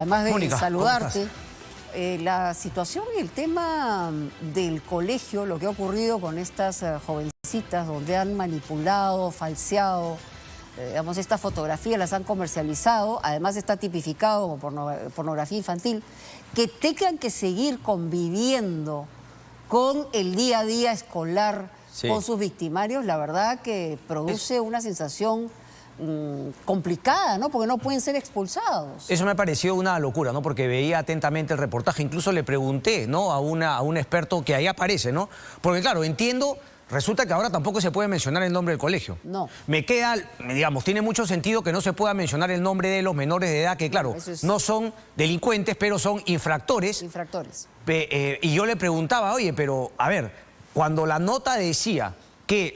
Además de Mónica, saludarte, la situación y el tema del colegio, lo que ha ocurrido con estas jovencitas donde han manipulado, falseado, digamos, estas fotografías las han comercializado, además está tipificado como pornografía infantil, que tengan que seguir conviviendo con el día a día escolar, con sus victimarios, la verdad que produce una sensación complicada, ¿no? Porque no pueden ser expulsados. Eso me pareció una locura, ¿no? Porque veía atentamente el reportaje. Incluso le pregunté, ¿no? a un experto que ahí aparece, ¿no? Porque claro, entiendo, resulta que ahora tampoco se puede mencionar el nombre del colegio. No. Me queda, digamos, tiene mucho sentido que no se pueda mencionar el nombre de los menores de edad, que claro, no son delincuentes, pero son infractores. Infractores. Y yo le preguntaba, oye, pero a ver, cuando la nota decía que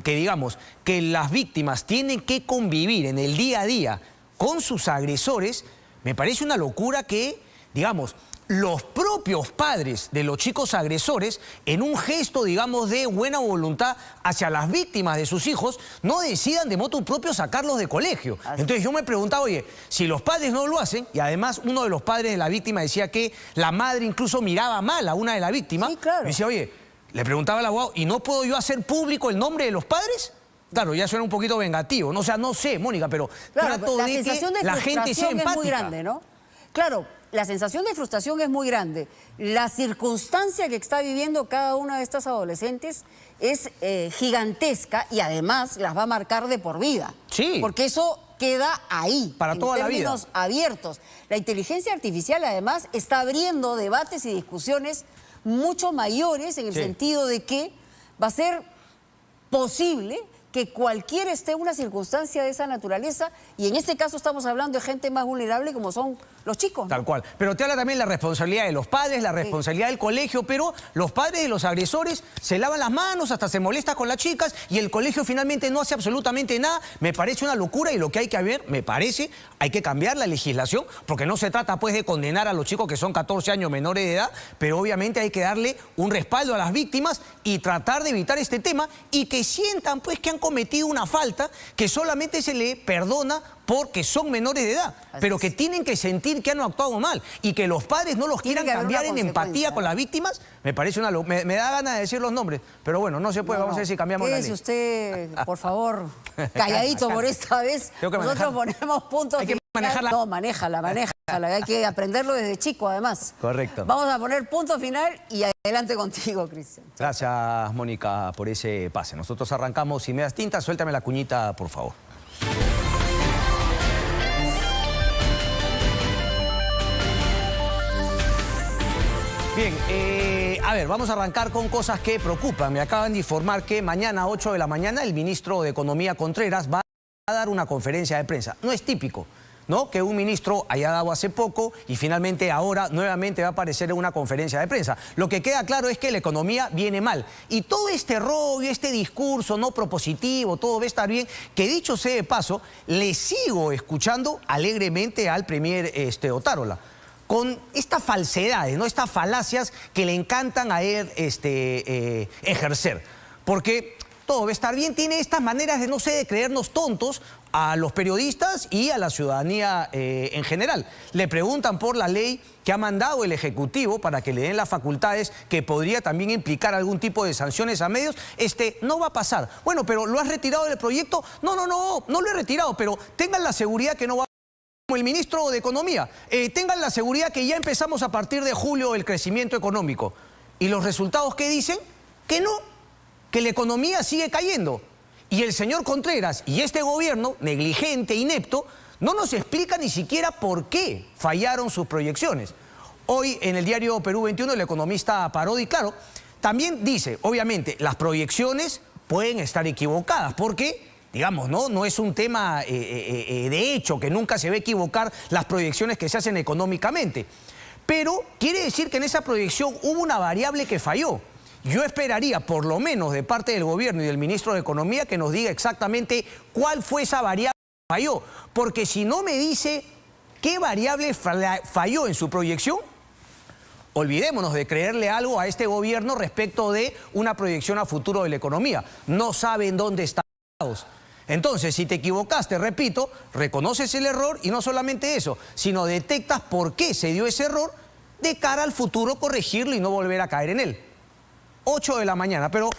digamos, que las víctimas tienen que convivir en el día a día con sus agresores, me parece una locura que, digamos, los propios padres de los chicos agresores, en un gesto, digamos, de buena voluntad hacia las víctimas de sus hijos, no decidan de motu propio sacarlos de colegio. Entonces yo me preguntaba, oye, si los padres no lo hacen, y además uno de los padres de la víctima decía que la madre incluso miraba mal a una de las víctimas, sí, claro. me decía, oye, le preguntaba al abogado, ¿y no puedo yo hacer público el nombre de los padres? Claro, ya suena un poquito vengativo, ¿no? O sea, no sé, Mónica, pero claro, trato de que la gente sea empática. Es muy grande, ¿no? Claro, la sensación de frustración es muy grande. La circunstancia que está viviendo cada una de estas adolescentes es gigantesca y además las va a marcar de por vida. Sí. Porque eso queda ahí, para toda la vida. En términos abiertos. La inteligencia artificial además está abriendo debates y discusiones mucho mayores en el sentido de que va a ser posible que cualquiera esté en una circunstancia de esa naturaleza, y en este caso estamos hablando de gente más vulnerable como son los chicos, ¿no? Tal cual. Pero te habla también la responsabilidad de los padres, la responsabilidad del colegio, pero los padres de los agresores se lavan las manos, hasta se molestan con las chicas, y el colegio finalmente no hace absolutamente nada. Me parece una locura, y lo que hay que ver, me parece, hay que cambiar la legislación, porque no se trata pues de condenar a los chicos que son 14 años menores de edad, pero obviamente hay que darle un respaldo a las víctimas y tratar de evitar este tema, y que sientan pues que han cometido una falta que solamente se le perdona porque son menores de edad, pero que tienen que sentir que han actuado mal, y que los padres no los quieran cambiar en empatía con las víctimas, me parece una locura. Me da ganas de decir los nombres, pero bueno, no se puede. Vamos a ver si cambiamos la ley. Usted, por favor, calladito por esta vez. Nosotros ponemos puntos. Hay que manejarla. No, manéjala. Hay que aprenderlo desde chico, además. Correcto. Vamos a poner punto final y adelante contigo, Cristian. Gracias, Mónica, por ese pase. Nosotros arrancamos sin medias tintas. Suéltame la cuñita, por favor. Bien, a ver, vamos a arrancar con cosas que preocupan. Me acaban de informar que mañana a 8 de la mañana el ministro de Economía, Contreras, va a dar una conferencia de prensa. No es típico, ¿no?, que un ministro haya dado hace poco y finalmente ahora nuevamente va a aparecer en una conferencia de prensa. Lo que queda claro es que la economía viene mal. Y todo este rollo, este discurso no propositivo, todo va a estar bien, que dicho sea de paso, le sigo escuchando alegremente al premier Otárola, con estas falsedades, ¿no?, estas falacias que le encantan a él ejercer. Porque todo va a estar bien, tiene estas maneras de, no sé, de creernos tontos a los periodistas y a la ciudadanía en general. Le preguntan por la ley que ha mandado el Ejecutivo para que le den las facultades, que podría también implicar algún tipo de sanciones a medios. No va a pasar. Bueno, pero ¿lo has retirado del proyecto? No lo he retirado, pero tengan la seguridad que no va a... Como el ministro de Economía, tengan la seguridad que ya empezamos a partir de julio el crecimiento económico. ¿Y los resultados qué dicen? Que no, que la economía sigue cayendo. Y el señor Contreras y este gobierno, negligente, inepto, no nos explica ni siquiera por qué fallaron sus proyecciones. Hoy en el diario Perú 21 el economista Parodi, claro, también dice, obviamente, las proyecciones pueden estar equivocadas, porque... digamos, no es un tema de hecho, que nunca se va a equivocar las proyecciones que se hacen económicamente. Pero quiere decir que en esa proyección hubo una variable que falló. Yo esperaría, por lo menos de parte del gobierno y del ministro de Economía, que nos diga exactamente cuál fue esa variable que falló. Porque si no me dice qué variable falló en su proyección, olvidémonos de creerle algo a este gobierno respecto de una proyección a futuro de la economía. No saben dónde están. Entonces, si te equivocaste, repito, reconoces el error y no solamente eso, sino detectas por qué se dio ese error de cara al futuro corregirlo y no volver a caer en él. 8 de la mañana, pero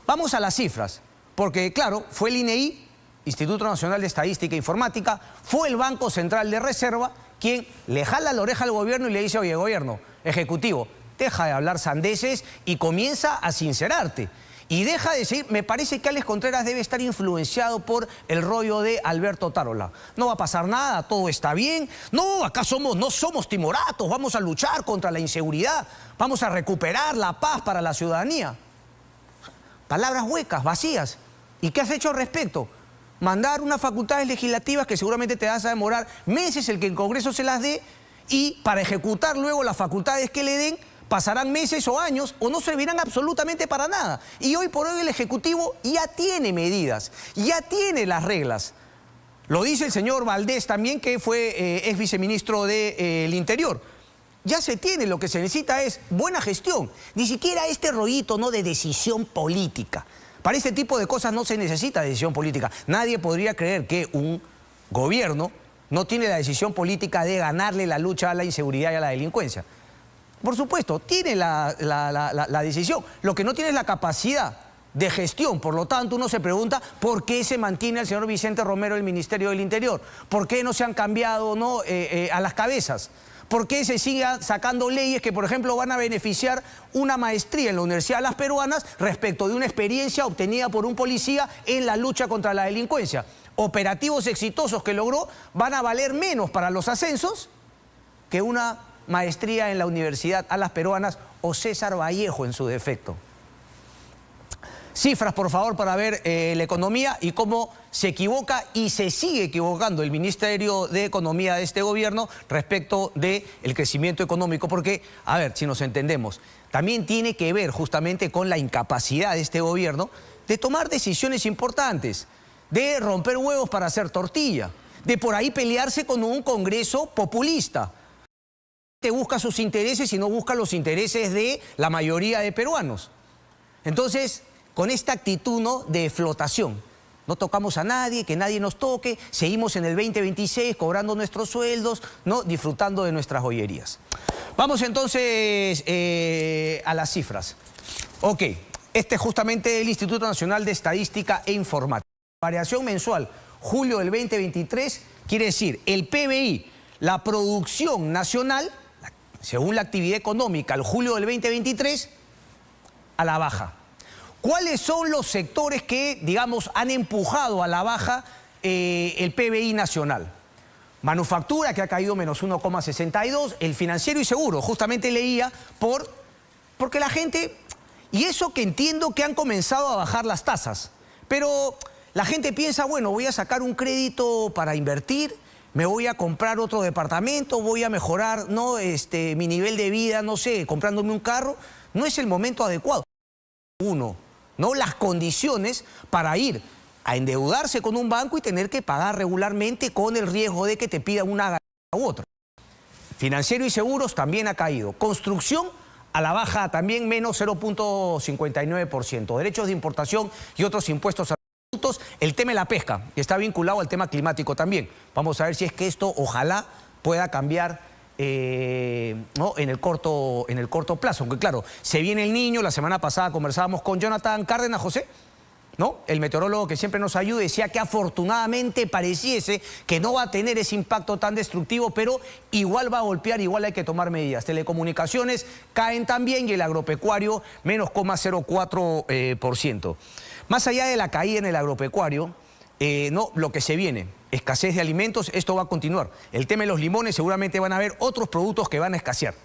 vamos a las cifras, porque claro, fue el INEI, Instituto Nacional de Estadística e Informática, fue el Banco Central de Reserva quien le jala la oreja al gobierno y le dice, oye, gobierno, ejecutivo, deja de hablar sandeces y comienza a sincerarte. Y deja de decir, me parece que Alex Contreras debe estar influenciado por el rollo de Alberto Otárola. No va a pasar nada, todo está bien. No, acá no somos timoratos, vamos a luchar contra la inseguridad, vamos a recuperar la paz para la ciudadanía. Palabras huecas, vacías. ¿Y qué has hecho al respecto? Mandar unas facultades legislativas que seguramente te vas a demorar meses el que el Congreso se las dé y para ejecutar luego las facultades que le den pasarán meses o años o no servirán absolutamente para nada. Y hoy por hoy el Ejecutivo ya tiene medidas, ya tiene las reglas. Lo dice el señor Valdés también, que fue ex viceministro del Interior. Ya se tiene, lo que se necesita es buena gestión. Ni siquiera este rollito, ¿no?, de decisión política. Para este tipo de cosas no se necesita decisión política. Nadie podría creer que un gobierno no tiene la decisión política de ganarle la lucha a la inseguridad y a la delincuencia. Por supuesto, tiene la decisión. Lo que no tiene es la capacidad de gestión. Por lo tanto, uno se pregunta por qué se mantiene el señor Vicente Romero del Ministerio del Interior. ¿Por qué no se han cambiado a las cabezas? ¿Por qué se sigan sacando leyes que, por ejemplo, van a beneficiar una maestría en la Universidad de las Peruanas respecto de una experiencia obtenida por un policía en la lucha contra la delincuencia? Operativos exitosos que logró van a valer menos para los ascensos que una maestría en la Universidad a las Peruanas o César Vallejo en su defecto. Cifras, por favor, para ver la economía y cómo se equivoca y se sigue equivocando el Ministerio de Economía de este gobierno respecto del crecimiento económico. Porque, a ver, si nos entendemos, también tiene que ver justamente con la incapacidad de este gobierno de tomar decisiones importantes, de romper huevos para hacer tortilla, de por ahí pelearse con un Congreso populista. Busca sus intereses y no busca los intereses de la mayoría de peruanos. Entonces, con esta actitud, ¿no?, de flotación, no tocamos a nadie, que nadie nos toque, seguimos en el 2026 cobrando nuestros sueldos, ¿no?, disfrutando de nuestras joyerías. Vamos entonces a las cifras. Ok, este es justamente el Instituto Nacional de Estadística e Informática. Variación mensual, julio del 2023, quiere decir el PBI, la producción nacional, según la actividad económica, al julio del 2023, a la baja. ¿Cuáles son los sectores que, digamos, han empujado a la baja el PBI nacional? Manufactura, que ha caído menos 1,62, el financiero y seguro, justamente leía, porque la gente, y eso que entiendo que han comenzado a bajar las tasas, pero la gente piensa, bueno, voy a sacar un crédito para invertir, me voy a comprar otro departamento, voy a mejorar, ¿no?, mi nivel de vida, no sé, comprándome un carro. No es el momento adecuado. Uno, ¿no?, las condiciones para ir a endeudarse con un banco y tener que pagar regularmente con el riesgo de que te pidan una garantía u otra. Financiero y seguros también ha caído. Construcción a la baja también menos 0,59%. Derechos de importación y otros impuestos a el tema de la pesca, que está vinculado al tema climático también. Vamos a ver si es que esto ojalá pueda cambiar ¿no?, en el corto plazo. Aunque claro, se viene el Niño, la semana pasada conversábamos con Jonathan Cárdenas, José, ¿no?, el meteorólogo que siempre nos ayuda, decía que afortunadamente pareciese que no va a tener ese impacto tan destructivo, pero igual va a golpear, igual hay que tomar medidas. Telecomunicaciones caen también y el agropecuario menos 0,04%. Más allá de la caída en el agropecuario, no, lo que se viene, escasez de alimentos, esto va a continuar. El tema de los limones, seguramente van a haber otros productos que van a escasear.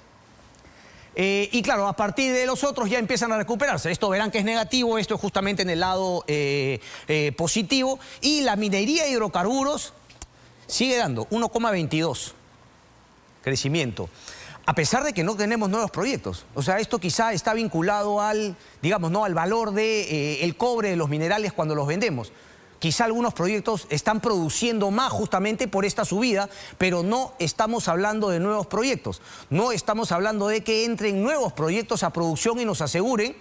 Y claro, a partir de los otros ya empiezan a recuperarse. Esto verán que es negativo, esto es justamente en el lado positivo. Y la minería de hidrocarburos sigue dando 1,22 crecimiento. A pesar de que no tenemos nuevos proyectos. O sea, esto quizá está vinculado al, digamos, ¿no?, al valor del cobre de los minerales cuando los vendemos. Quizá algunos proyectos están produciendo más justamente por esta subida, pero no estamos hablando de nuevos proyectos. No estamos hablando de que entren nuevos proyectos a producción y nos aseguren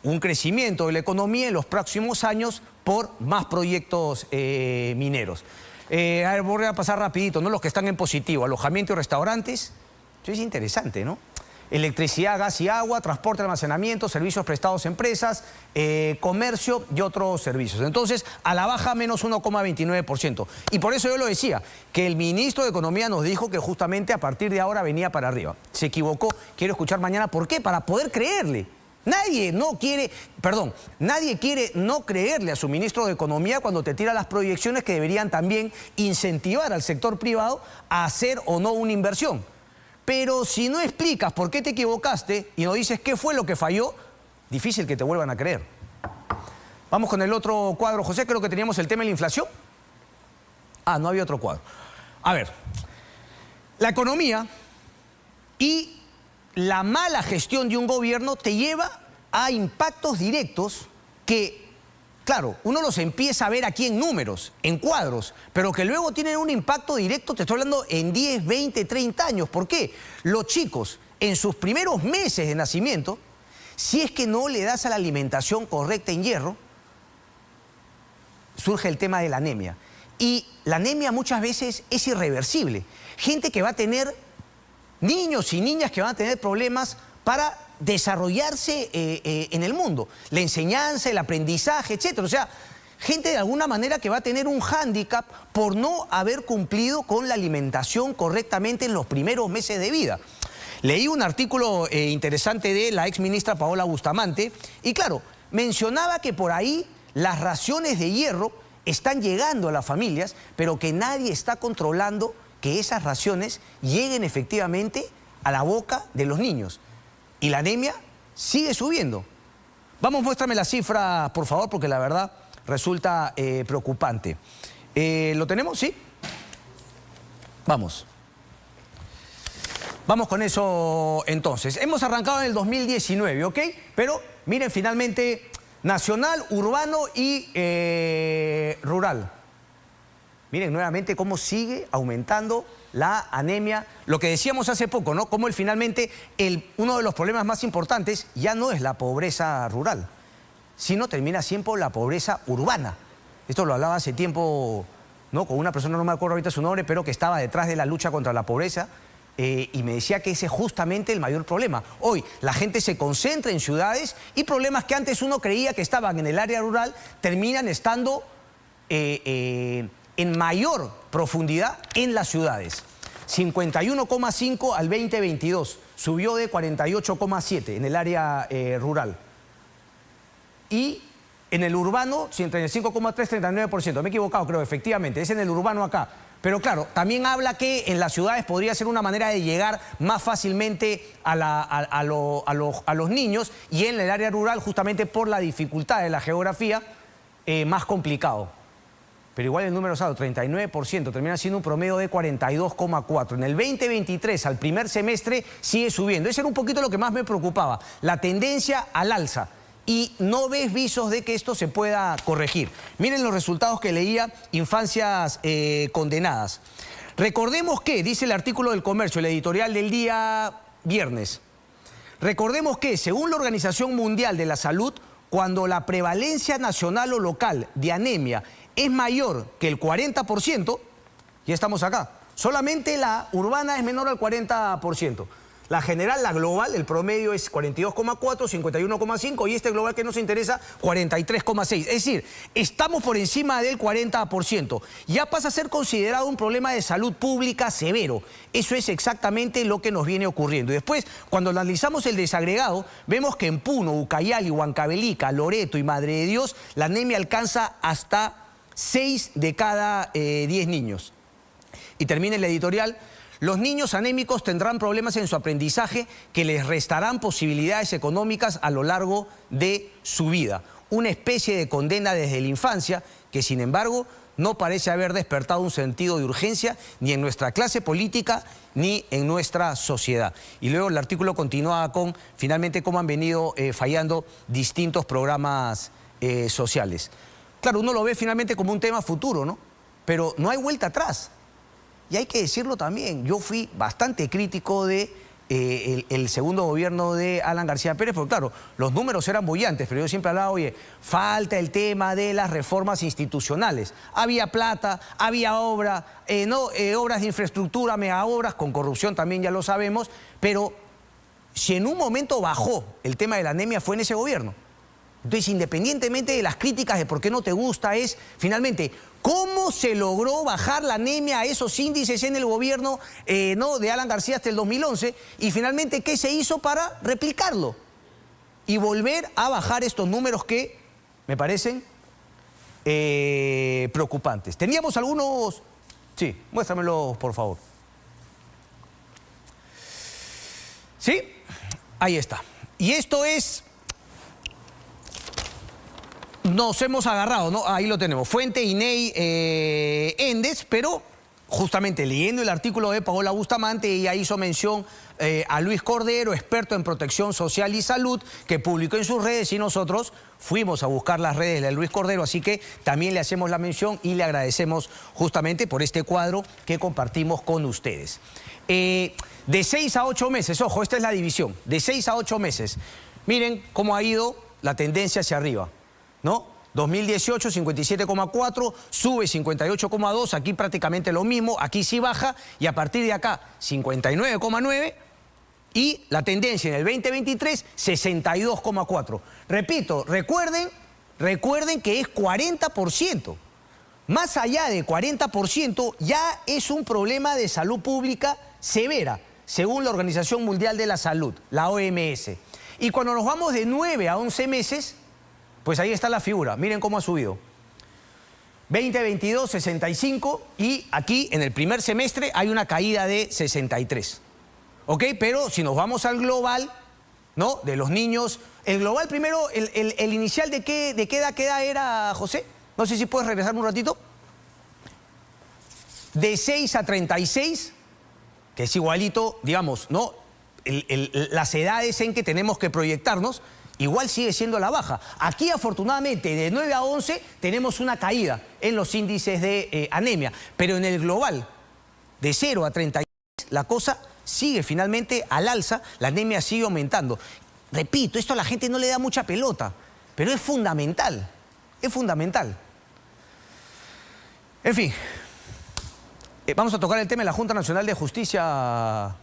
un crecimiento de la economía en los próximos años por más proyectos mineros. A ver, voy a pasar rapidito, ¿no? Los que están en positivo, alojamiento y restaurantes, eso es interesante, ¿no? Electricidad, gas y agua, transporte, almacenamiento, servicios prestados a empresas, comercio y otros servicios. Entonces, a la baja menos 1,29%. Y por eso yo lo decía, que el ministro de Economía nos dijo que justamente a partir de ahora venía para arriba. Se equivocó. Quiero escuchar mañana por qué, para poder creerle. Nadie quiere no creerle a su ministro de Economía cuando te tira las proyecciones que deberían también incentivar al sector privado a hacer o no una inversión. Pero si no explicas por qué te equivocaste y no dices qué fue lo que falló, difícil que te vuelvan a creer. Vamos con el otro cuadro, José. Creo que teníamos el tema de la inflación. Ah, no había otro cuadro. A ver, la economía y la mala gestión de un gobierno te lleva a impactos directos que, claro, uno los empieza a ver aquí en números, en cuadros, pero que luego tienen un impacto directo, te estoy hablando en 10, 20, 30 años. ¿Por qué? Los chicos, en sus primeros meses de nacimiento, si es que no le das a la alimentación correcta en hierro, surge el tema de la anemia. Y la anemia muchas veces es irreversible. Gente que va a tener, niños y niñas que van a tener problemas para desarrollarse en el mundo. La enseñanza, el aprendizaje, etcétera. O sea, gente de alguna manera que va a tener un hándicap por no haber cumplido con la alimentación correctamente en los primeros meses de vida. Leí un artículo interesante de la exministra Paola Bustamante y claro, mencionaba que por ahí las raciones de hierro están llegando a las familias, pero que nadie está controlando que esas raciones lleguen efectivamente a la boca de los niños. Y la anemia sigue subiendo. Vamos, muéstrame la cifra, por favor, porque la verdad resulta preocupante. ¿Lo tenemos? ¿Sí? Vamos. Vamos con eso entonces. Hemos arrancado en el 2019, ¿ok? Pero miren, finalmente, nacional, urbano y rural. Miren nuevamente cómo sigue aumentando la anemia. Lo que decíamos hace poco, ¿no? Cómo finalmente uno de los problemas más importantes ya no es la pobreza rural, sino termina siendo la pobreza urbana. Esto lo hablaba hace tiempo, ¿no? Con una persona, no me acuerdo ahorita su nombre, pero que estaba detrás de la lucha contra la pobreza y me decía que ese es justamente el mayor problema. Hoy la gente se concentra en ciudades y problemas que antes uno creía que estaban en el área rural terminan estando en mayor profundidad en las ciudades. 51,5 al 2022, subió de 48,7 en el área rural. Y en el urbano, 35,3, 39%. Me he equivocado, creo, efectivamente, es en el urbano acá. Pero claro, también habla que en las ciudades podría ser una manera de llegar más fácilmente a los niños y en el área rural, justamente por la dificultad de la geografía, más complicado. Pero igual el número es alto, 39%, termina siendo un promedio de 42,4. En el 2023, al primer semestre, sigue subiendo. Eso era un poquito lo que más me preocupaba, la tendencia al alza. Y no ves visos de que esto se pueda corregir. Miren los resultados que leía, infancias condenadas. Recordemos que, dice el artículo del Comercio, el editorial del día viernes, recordemos que, según la Organización Mundial de la Salud, cuando la prevalencia nacional o local de anemia es mayor que el 40%, ya estamos acá. Solamente la urbana es menor al 40%. La general, la global, el promedio es 42,4, 51,5 y este global que nos interesa, 43,6. Es decir, estamos por encima del 40%. Ya pasa a ser considerado un problema de salud pública severo. Eso es exactamente lo que nos viene ocurriendo. Y después, cuando analizamos el desagregado, vemos que en Puno, Ucayali, Huancavelica, Loreto y Madre de Dios, la anemia alcanza hasta 6 de cada 10 niños. Y termina el editorial. Los niños anémicos tendrán problemas en su aprendizaje que les restarán posibilidades económicas a lo largo de su vida. Una especie de condena desde la infancia que, sin embargo, no parece haber despertado un sentido de urgencia ni en nuestra clase política ni en nuestra sociedad. Y luego el artículo continúa con, finalmente, cómo han venido fallando distintos programas sociales. Claro, uno lo ve finalmente como un tema futuro, ¿no? Pero no hay vuelta atrás. Y hay que decirlo también, yo fui bastante crítico de el segundo gobierno de Alan García Pérez, porque claro, los números eran bullantes, pero yo siempre hablaba, oye, falta el tema de las reformas institucionales. Había plata, había obra, obras de infraestructura, mega obras, con corrupción también ya lo sabemos, pero si en un momento bajó el tema de la anemia fue en ese gobierno. Entonces, independientemente de las críticas de por qué no te gusta, es finalmente cómo se logró bajar la anemia a esos índices en el gobierno de Alan García hasta el 2011 y finalmente qué se hizo para replicarlo y volver a bajar estos números que me parecen preocupantes. Teníamos algunos... Sí, muéstramelos, por favor. Sí, ahí está. Y esto es... Nos hemos agarrado, ¿no? Ahí lo tenemos. Fuente INEI Endes, pero justamente leyendo el artículo de Paola Bustamante, ella hizo mención a Luis Cordero, experto en protección social y salud, que publicó en sus redes y nosotros fuimos a buscar las redes de Luis Cordero, así que también le hacemos la mención y le agradecemos justamente por este cuadro que compartimos con ustedes. De 6 a 8 meses, ojo, esta es la división, de 6 a 8 meses. Miren cómo ha ido la tendencia hacia arriba, ¿no? 2018, 57,4, sube 58,2, aquí prácticamente lo mismo, aquí sí baja, y a partir de acá, 59,9, y la tendencia en el 2023, 62,4. Repito, recuerden que es 40%. Más allá de 40%, ya es un problema de salud pública severa, según la Organización Mundial de la Salud, la OMS. Y cuando nos vamos de 9 a 11 meses, pues ahí está la figura. Miren cómo ha subido. 2022, 65 y aquí en el primer semestre hay una caída de 63. ¿Ok? Pero si nos vamos al global, ¿no? De los niños. El global primero, el inicial de qué edad era, José? No sé si puedes regresar un ratito. De 6 a 36, que es igualito, digamos, ¿no? Las edades en que tenemos que proyectarnos, igual sigue siendo la baja. Aquí, afortunadamente, de 9 a 11 tenemos una caída en los índices de anemia. Pero en el global, de 0 a 36, la cosa sigue finalmente al alza, la anemia sigue aumentando. Repito, esto a la gente no le da mucha pelota, pero es fundamental, es fundamental. En fin, vamos a tocar el tema de la Junta Nacional de Justicia.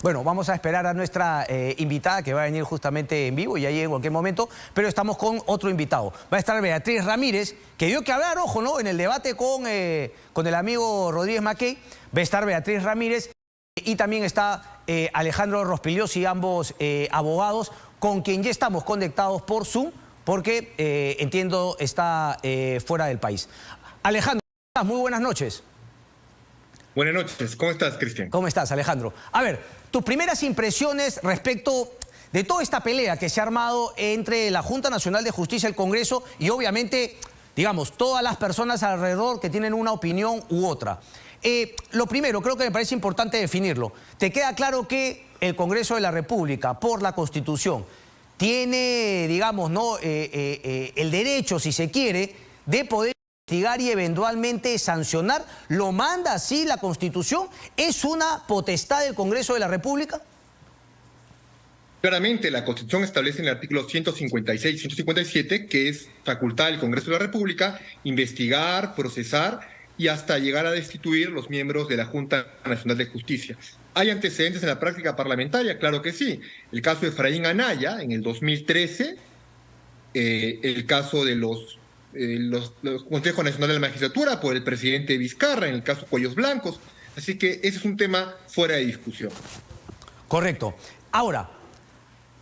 Bueno, vamos a esperar a nuestra invitada que va a venir justamente en vivo y ahí en cualquier momento, pero estamos con otro invitado. Va a estar Beatriz Ramírez, que dio que hablar, ojo, ¿no? En el debate con el amigo Rodríguez Mackey, va a estar Beatriz Ramírez y también está Alejandro Rospigliosi, ambos abogados, con quien ya estamos conectados por Zoom, porque entiendo está fuera del país. Alejandro, muy buenas noches. Buenas noches, ¿cómo estás, Cristian? ¿Cómo estás, Alejandro? A ver, tus primeras impresiones respecto de toda esta pelea que se ha armado entre la Junta Nacional de Justicia, el Congreso y obviamente, digamos, todas las personas alrededor que tienen una opinión u otra. Lo primero, creo que me parece importante definirlo. ¿Te queda claro que el Congreso de la República, por la Constitución, tiene, digamos, ¿no? El derecho, si se quiere, de poder investigar y eventualmente sancionar? ¿Lo manda así la Constitución? ¿Es una potestad del Congreso de la República? Claramente, la Constitución establece en el artículo 156 y 157 que es facultad del Congreso de la República investigar, procesar y hasta llegar a destituir los miembros de la Junta Nacional de Justicia. ¿Hay antecedentes en la práctica parlamentaria? Claro que sí. El caso de Efraín Anaya en el 2013, el caso de los Consejo Nacional de la Magistratura por el presidente Vizcarra, en el caso Cuellos Blancos. Así que ese es un tema fuera de discusión. Correcto. Ahora,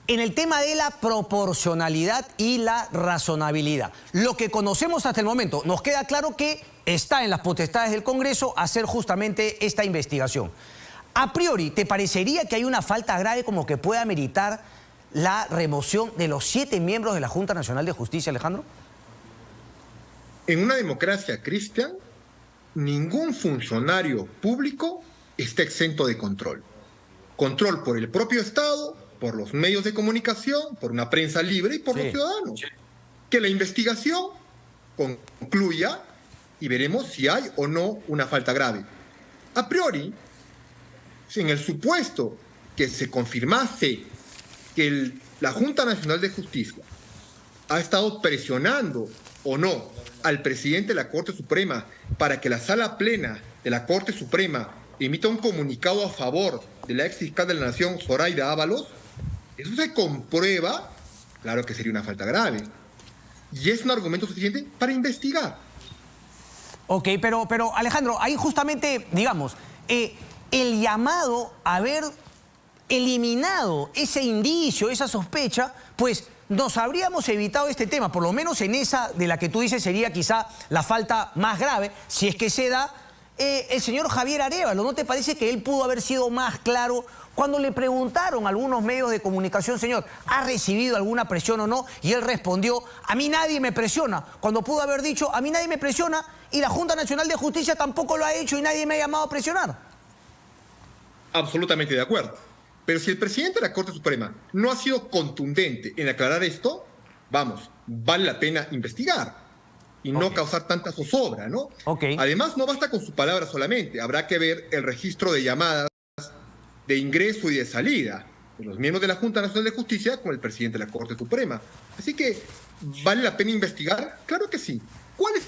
en el tema de la proporcionalidad y la razonabilidad, lo que conocemos hasta el momento, nos queda claro que está en las potestades del Congreso hacer justamente esta investigación. A priori, ¿te parecería que hay una falta grave como que pueda meritar la remoción de los 7 miembros de la Junta Nacional de Justicia, Alejandro? En una democracia, Cristian, ningún funcionario público está exento de control. Control por el propio Estado, por los medios de comunicación, por una prensa libre y por los ciudadanos. Que la investigación concluya y veremos si hay o no una falta grave. A priori, en el supuesto que se confirmase que la Junta Nacional de Justicia ha estado presionando o no al presidente de la Corte Suprema para que la Sala Plena de la Corte Suprema emita un comunicado a favor de la ex fiscal de la Nación, Zoraida Ábalos, eso se comprueba, claro que sería una falta grave. Y es un argumento suficiente para investigar. Ok, pero Alejandro, ahí justamente, digamos, el llamado a haber eliminado ese indicio, esa sospecha, pues nos habríamos evitado este tema, por lo menos en esa de la que tú dices sería quizá la falta más grave, si es que se da el señor Javier Arévalo. ¿No te parece que él pudo haber sido más claro cuando le preguntaron a algunos medios de comunicación, señor, ¿ha recibido alguna presión o no? Y él respondió, a mí nadie me presiona, cuando pudo haber dicho, a mí nadie me presiona y la Junta Nacional de Justicia tampoco lo ha hecho y nadie me ha llamado a presionar. Absolutamente de acuerdo. Pero si el presidente de la Corte Suprema no ha sido contundente en aclarar esto, vamos, vale la pena investigar y no causar tanta zozobra, ¿no? Además, no basta con su palabra solamente, habrá que ver el registro de llamadas de ingreso y de salida de los miembros de la Junta Nacional de Justicia con el presidente de la Corte Suprema. Así que, ¿vale la pena investigar? Claro que sí. ¿Cuál es?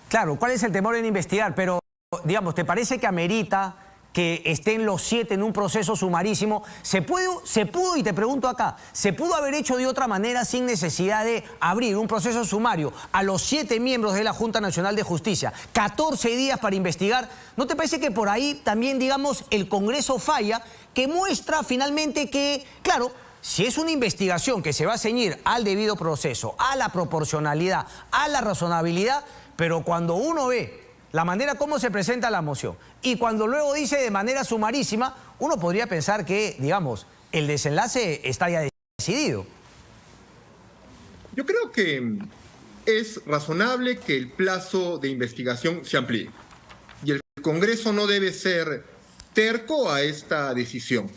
Claro, ¿cuál es el temor en investigar? Pero, digamos, ¿te parece que amerita que estén los 7 en un proceso sumarísimo? ¿Se pudo, y te pregunto acá, ¿se pudo haber hecho de otra manera sin necesidad de abrir un proceso sumario a los 7 miembros de la Junta Nacional de Justicia? 14 días para investigar. ¿No te parece que por ahí también, digamos, el Congreso falla, que muestra finalmente que, claro, si es una investigación que se va a ceñir al debido proceso, a la proporcionalidad, a la razonabilidad, pero cuando uno ve la manera como se presenta la moción y cuando luego dice de manera sumarísima, uno podría pensar que, digamos, el desenlace está ya decidido? Yo creo que es razonable que el plazo de investigación se amplíe y el Congreso no debe ser terco a esta decisión.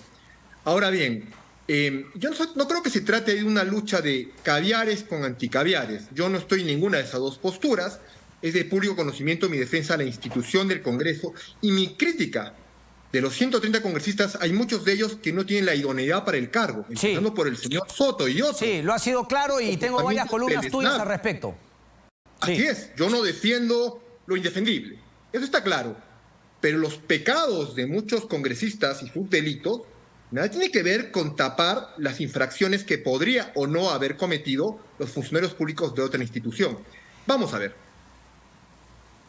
Ahora bien, yo no creo que se trate de una lucha de caviares con anticaviares. Yo no estoy en ninguna de esas dos posturas. Es de público conocimiento mi defensa a la institución del Congreso y mi crítica de los 130 congresistas. Hay muchos de ellos que no tienen la idoneidad para el cargo, empezando por el señor Soto y otros. Sí, lo ha sido claro y tengo varias columnas tuyas al respecto. Así es, yo no defiendo lo indefendible, eso está claro, pero los pecados de muchos congresistas y sus delitos nada tiene que ver con tapar las infracciones que podría o no haber cometido los funcionarios públicos de otra institución. Vamos a ver.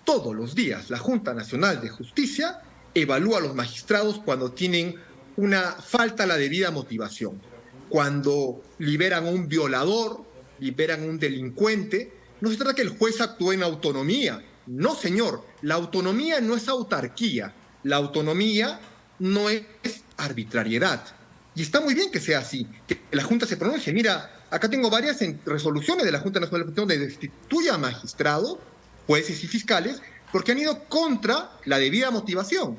Todos los días la Junta Nacional de Justicia evalúa a los magistrados cuando tienen una falta a la debida motivación. Cuando liberan a un violador, liberan a un delincuente, no se trata que el juez actúe en autonomía. No, señor, la autonomía no es autarquía. La autonomía no es arbitrariedad. Y está muy bien que sea así, que la Junta se pronuncie. Mira, acá tengo varias resoluciones de la Junta Nacional de Justicia donde destituye a magistrados, jueces y fiscales, porque han ido contra la debida motivación.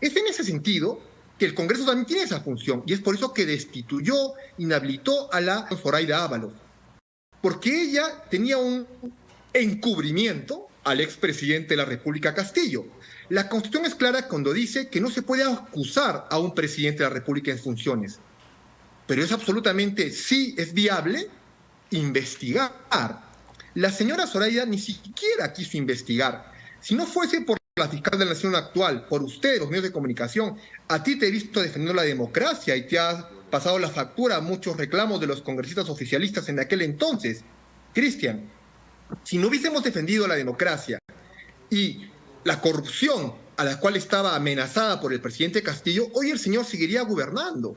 Es en ese sentido que el Congreso también tiene esa función, y es por eso que destituyó, inhabilitó a la Zoraida Ábalos, porque ella tenía un encubrimiento al expresidente de la República, Castillo. La Constitución es clara cuando dice que no se puede acusar a un presidente de la República en funciones, pero es absolutamente, sí es viable, investigar. La señora Zoraida ni siquiera quiso investigar. Si no fuese por la fiscal de la Nación actual, por ustedes, los medios de comunicación, a ti te he visto defendiendo la democracia y te has pasado la factura a muchos reclamos de los congresistas oficialistas en aquel entonces. Cristian, si no hubiésemos defendido la democracia y la corrupción a la cual estaba amenazada por el presidente Castillo, hoy el señor seguiría gobernando.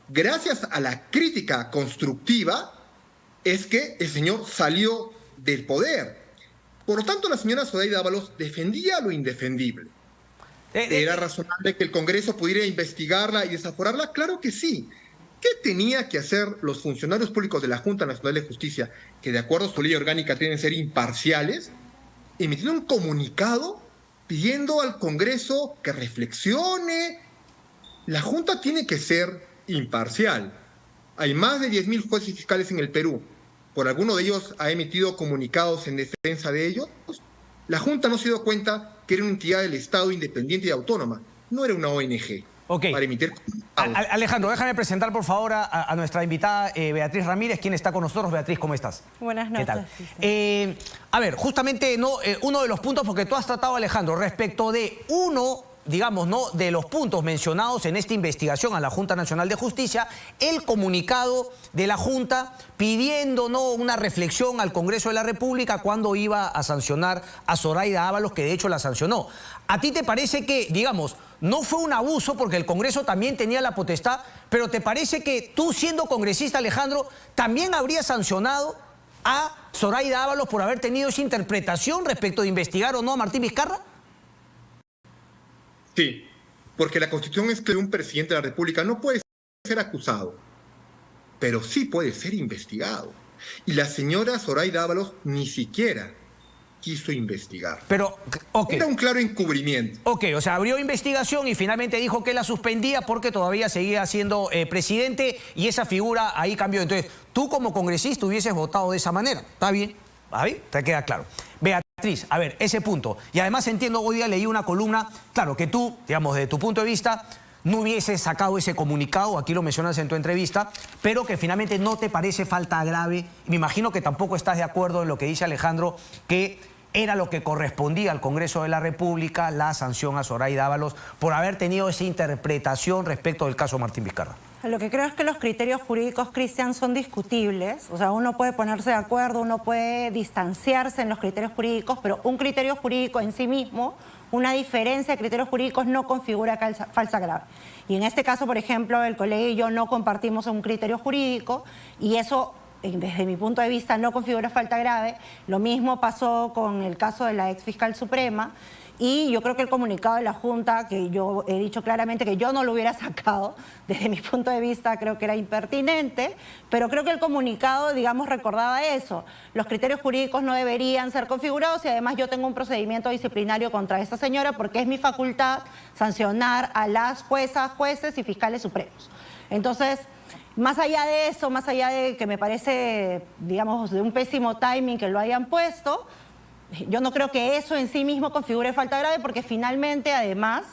Gracias a la crítica constructiva es que el señor salió del poder. Por lo tanto, la señora Zoraida Ábalos defendía lo indefendible. ¿Era razonable que el Congreso pudiera investigarla y desaforarla? Claro que sí. ¿Qué tenía que hacer los funcionarios públicos de la Junta Nacional de Justicia, que de acuerdo a su ley orgánica tienen que ser imparciales, emitiendo un comunicado pidiendo al Congreso que reflexione? La Junta tiene que ser imparcial. Hay más de 10.000 jueces y fiscales en el Perú. por alguno de ellos ha emitido comunicados en defensa de ellos, la Junta no se dio cuenta que era una entidad del Estado independiente y autónoma, no era una ONG. Ok. Para emitir comunicados. Alejandro, déjame presentar por favor a nuestra invitada Beatriz Ramírez, quien está con nosotros. Beatriz, ¿cómo estás? Buenas noches. ¿Qué tal? A ver, justamente uno de los puntos, porque tú has tratado, Alejandro, respecto de digamos, ¿no?, de los puntos mencionados en esta investigación a la Junta Nacional de Justicia, el comunicado de la Junta pidiendo, ¿no?, una reflexión al Congreso de la República cuando iba a sancionar a Zoraida Ábalos, que de hecho la sancionó. ¿A ti te parece que, digamos, no fue un abuso porque el Congreso también tenía la potestad, pero te parece que tú, siendo congresista, Alejandro, también habrías sancionado a Zoraida Ábalos por haber tenido esa interpretación respecto de investigar o no a Martín Vizcarra? Sí, porque la Constitución es que un presidente de la República no puede ser acusado, pero sí puede ser investigado. Y la señora Zoraida Ábalos ni siquiera quiso investigar. Pero, ok. Era un claro encubrimiento. Ok, o sea, abrió investigación y finalmente dijo que la suspendía porque todavía seguía siendo presidente y esa figura ahí cambió. Entonces, tú como congresista hubieses votado de esa manera. ¿Está bien? ¿Está bien? Te queda claro. Beatriz, a ver, ese punto. Y además entiendo, hoy día leí una columna, claro, que tú, digamos, desde tu punto de vista, no hubieses sacado ese comunicado, aquí lo mencionas en tu entrevista, pero que finalmente no te parece falta grave. Me imagino que tampoco estás de acuerdo en lo que dice Alejandro, que era lo que correspondía al Congreso de la República, la sanción a Zoraida Ábalos, por haber tenido esa interpretación respecto del caso Martín Vizcarra. Lo que creo es que los criterios jurídicos, Cristian, son discutibles. O sea, uno puede ponerse de acuerdo, uno puede distanciarse en los criterios jurídicos, pero un criterio jurídico en sí mismo, una diferencia de criterios jurídicos no configura falta grave. Y en este caso, por ejemplo, el colega y yo no compartimos un criterio jurídico y eso, desde mi punto de vista, no configura falta grave. Lo mismo pasó con el caso de la ex fiscal suprema. Y yo creo que el comunicado de la Junta, que yo he dicho claramente que yo no lo hubiera sacado, desde mi punto de vista creo que era impertinente, pero creo que el comunicado, digamos, recordaba eso. Los criterios jurídicos no deberían ser configurados y además yo tengo un procedimiento disciplinario contra esta señora porque es mi facultad sancionar a las juezas, jueces y fiscales supremos. Entonces, más allá de eso, más allá de que me parece, digamos, de un pésimo timing que lo hayan puesto, yo no creo que eso en sí mismo configure falta grave porque finalmente, además,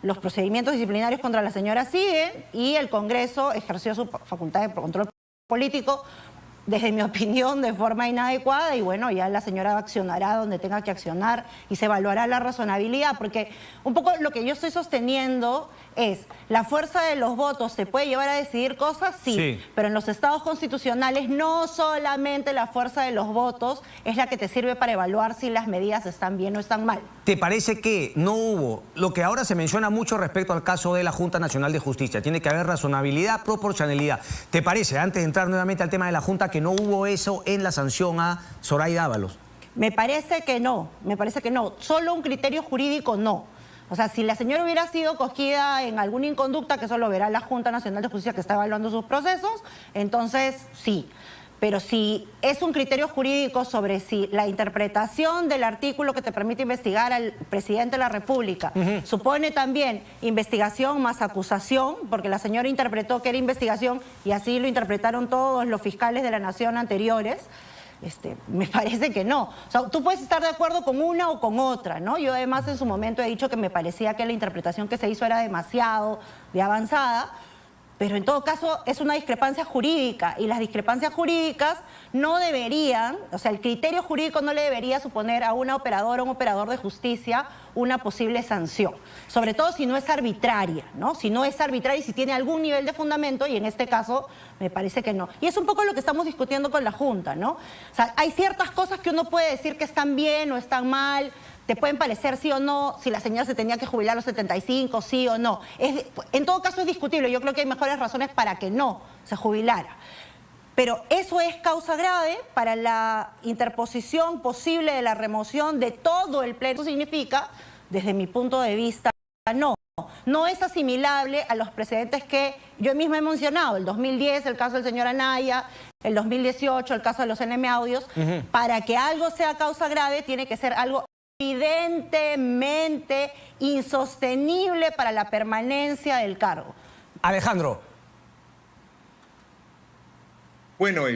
los procedimientos disciplinarios contra la señora siguen y el Congreso ejerció su facultad de control político, desde mi opinión, de forma inadecuada y bueno, ya la señora accionará donde tenga que accionar y se evaluará la razonabilidad, porque un poco lo que yo estoy sosteniendo es, la fuerza de los votos te puede llevar a decidir cosas, sí, pero en los estados constitucionales no solamente la fuerza de los votos es la que te sirve para evaluar si las medidas están bien o están mal. ¿Te parece que no hubo, lo que ahora se menciona mucho respecto al caso de la Junta Nacional de Justicia, tiene que haber razonabilidad, proporcionalidad? ¿Te parece, antes de entrar nuevamente al tema de la Junta, que no hubo eso en la sanción a Zoraida Ábalos? Me parece que no, solo un criterio jurídico no. O sea, si la señora hubiera sido cogida en alguna inconducta, que eso lo verá la Junta Nacional de Justicia que está evaluando sus procesos, entonces sí. Pero si es un criterio jurídico sobre si la interpretación del artículo que te permite investigar al presidente de la República supone también investigación más acusación, porque la señora interpretó que era investigación y así lo interpretaron todos los fiscales de la Nación anteriores, me parece que no. O sea, tú puedes estar de acuerdo con una o con otra, ¿no? Yo además en su momento he dicho que me parecía que la interpretación que se hizo era demasiado de avanzada, pero en todo caso es una discrepancia jurídica y las discrepancias jurídicas no deberían, o sea, el criterio jurídico no le debería suponer a una operadora o un operador de justicia una posible sanción, sobre todo si no es arbitraria, ¿no? Si no es arbitraria y si tiene algún nivel de fundamento, y en este caso me parece que no. Y es un poco lo que estamos discutiendo con la Junta, ¿no? O sea, hay ciertas cosas que uno puede decir que están bien o están mal, te pueden parecer sí o no, si la señora se tenía que jubilar a los 75, sí o no. En todo caso es discutible, yo creo que hay mejores razones para que no se jubilara. Pero eso es causa grave para la interposición posible de la remoción de todo el pleno. Eso significa, desde mi punto de vista, no. No es asimilable a los precedentes que yo misma he mencionado, el 2010, el caso del señor Anaya, el 2018, el caso de los NM Audios. Para que algo sea causa grave tiene que ser algo evidentemente insostenible para la permanencia del cargo. Alejandro. Bueno,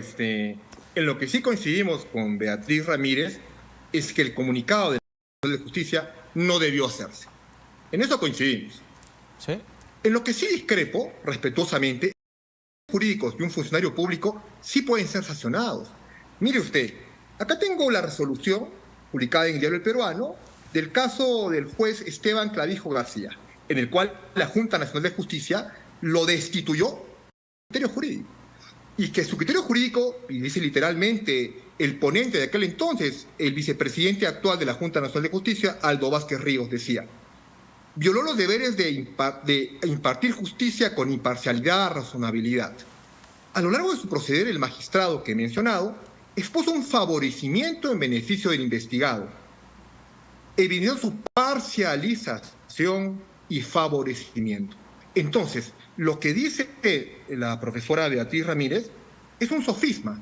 En lo que sí coincidimos con Beatriz Ramírez es que el comunicado de la Nacional de Justicia no debió hacerse. En eso coincidimos. ¿Sí? En lo que sí discrepo, respetuosamente, los jurídicos de un funcionario público sí pueden ser sancionados. Mire usted, acá tengo la resolución publicada en el Diario El Peruano del caso del juez Esteban Clavijo García, en el cual la Junta Nacional de Justicia lo destituyó de criterio jurídico. Y que su criterio jurídico, y dice literalmente el ponente de aquel entonces, el vicepresidente actual de la Junta Nacional de Justicia, Aldo Vázquez Ríos, decía: violó los deberes de impartir justicia con imparcialidad, razonabilidad. A lo largo de su proceder, el magistrado que he mencionado expuso un favorecimiento en beneficio del investigado, evidenció su parcialización y favorecimiento. Entonces, lo que dice la profesora Beatriz Ramírez es un sofisma,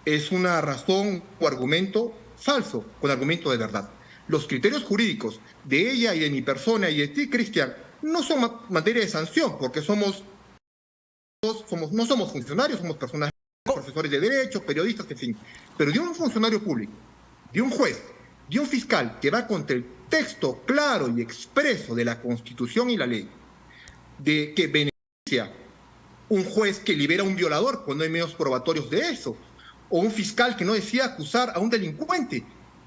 es una razón o argumento falso con argumento de verdad. Los criterios jurídicos de ella y de mi persona y de ti, Cristian, no son materia de sanción, porque no somos funcionarios, somos personas, profesores de derecho, periodistas, en fin. Pero de un funcionario público, de un juez, de un fiscal que va contra el texto claro y expreso de la Constitución y la ley, de que beneficia un juez que libera a un violador cuando hay medios probatorios de eso, o un fiscal que no decía acusar a un delincuente,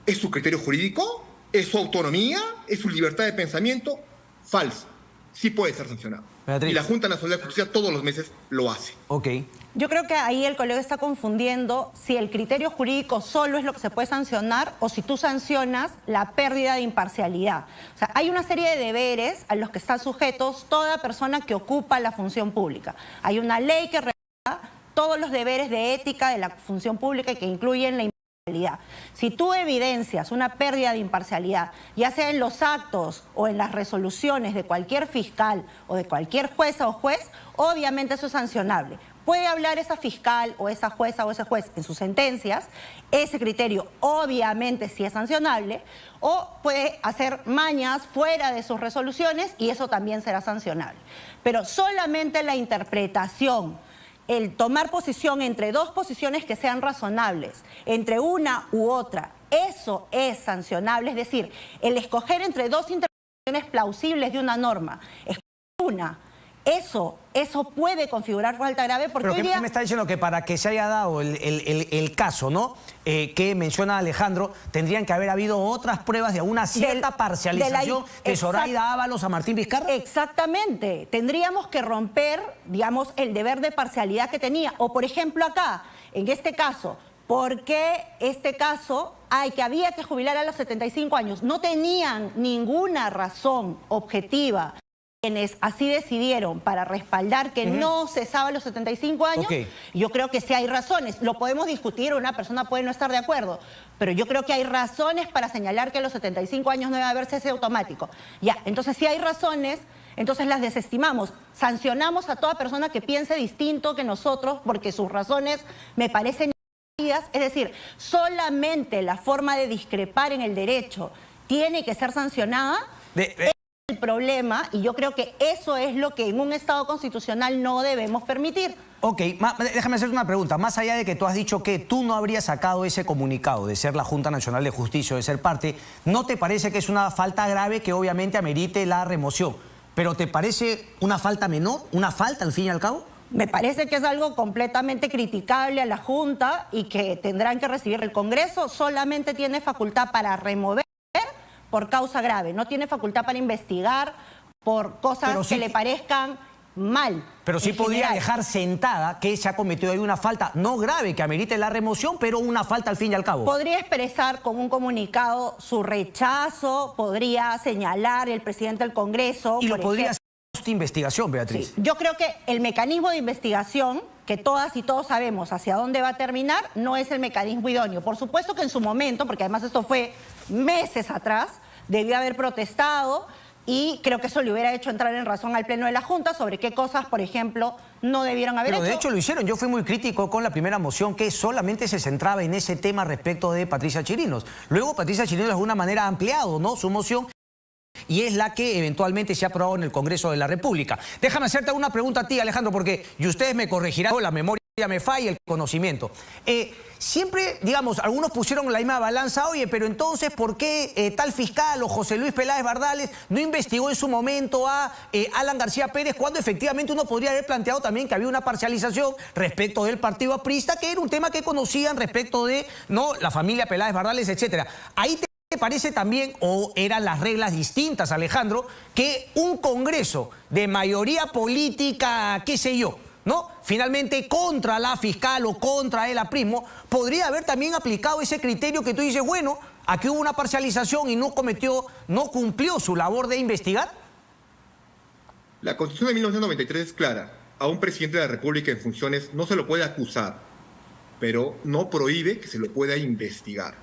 ¿es su criterio jurídico? ¿Es su autonomía? ¿Es su libertad de pensamiento? Falso. Sí puede ser sancionado. Beatriz. Y la Junta Nacional de Justicia todos los meses lo hace. Ok. Yo creo que ahí el colega está confundiendo si el criterio jurídico solo es lo que se puede sancionar o si tú sancionas la pérdida de imparcialidad. O sea, hay una serie de deberes a los que están sujetos toda persona que ocupa la función pública. Hay una ley que regula todos los deberes de ética de la función pública y que incluyen la imparcialidad. Si tú evidencias una pérdida de imparcialidad, ya sea en los actos o en las resoluciones de cualquier fiscal o de cualquier jueza o juez, obviamente eso es sancionable. Puede hablar esa fiscal o esa jueza o ese juez en sus sentencias, ese criterio obviamente sí es sancionable, o puede hacer mañas fuera de sus resoluciones y eso también será sancionable. Pero solamente la interpretación, el tomar posición entre dos posiciones que sean razonables, entre una u otra, eso es sancionable. Es decir, el escoger entre dos interpretaciones plausibles de una norma, escoger una, eso puede configurar falta grave porque Pero hoy ¿qué día... me está diciendo? Que para que se haya dado el caso, ¿no? Que menciona Alejandro, tendrían que haber habido otras pruebas de una cierta parcialización de Zoraida Ábalos a Martín Vizcarra. Exactamente. Tendríamos que romper, digamos, el deber de parcialidad que tenía. O, por ejemplo, acá, en este caso, ¿por qué este caso había que jubilar a los 75 años? No tenían ninguna razón objetiva quienes así decidieron para respaldar que no cesaba a los 75 años. Yo creo que sí hay razones. Lo podemos discutir, una persona puede no estar de acuerdo, pero yo creo que hay razones para señalar que a los 75 años no debe haber cese automático. Ya, entonces si hay razones, entonces las desestimamos. Sancionamos a toda persona que piense distinto que nosotros porque sus razones me parecen válidas. Es decir, solamente la forma de discrepar en el derecho tiene que ser sancionada. El problema, y yo creo que eso es lo que en un Estado constitucional no debemos permitir. Ok, déjame hacerte una pregunta. Más allá de que tú has dicho que tú no habrías sacado ese comunicado de ser la Junta Nacional de Justicia o de ser parte, ¿no te parece que es una falta grave que obviamente amerite la remoción? ¿Pero te parece una falta menor? ¿Una falta al fin y al cabo? Me parece que es algo completamente criticable a la Junta y que tendrán que recibir. El Congreso solamente tiene facultad para remover por causa grave, no tiene facultad para investigar por cosas que le parezcan mal. Pero sí podría dejar sentada que se ha cometido ahí una falta no grave que amerite la remoción, pero una falta al fin y al cabo. Podría expresar con un comunicado su rechazo, podría señalar el presidente del Congreso. Y lo podría hacer post investigación, Beatriz. Sí. Yo creo que el mecanismo de investigación, que todas y todos sabemos hacia dónde va a terminar, no es el mecanismo idóneo. Por supuesto que en su momento, porque además esto fue meses atrás, debió haber protestado y creo que eso le hubiera hecho entrar en razón al Pleno de la Junta sobre qué cosas, por ejemplo, no debieron haber hecho. Pero de hecho lo hicieron. Yo fui muy crítico con la primera moción que solamente se centraba en ese tema respecto de Patricia Chirinos. Luego Patricia Chirinos de alguna manera ha ampliado, ¿no?, su moción y es la que eventualmente se ha aprobado en el Congreso de la República. Déjame hacerte una pregunta a ti, Alejandro, porque y ustedes me corregirán la memoria me falla el conocimiento. Siempre, digamos, algunos pusieron en la misma balanza, oye, pero entonces, ¿por qué tal fiscal o José Luis Peláez Bardales no investigó en su momento a Alan García Pérez, cuando efectivamente uno podría haber planteado también que había una parcialización respecto del partido aprista, que era un tema que conocían respecto de, ¿no?, la familia Peláez Bardales, etcétera? Ahí ¿te parece también, o eran las reglas distintas, Alejandro, que un Congreso de mayoría política, qué sé yo, ¿no?, finalmente contra la fiscal o contra el aprismo, podría haber también aplicado ese criterio que tú dices, bueno, aquí hubo una parcialización y no cumplió su labor de investigar? La Constitución de 1993 es clara. A un presidente de la República en funciones no se lo puede acusar, pero no prohíbe que se lo pueda investigar.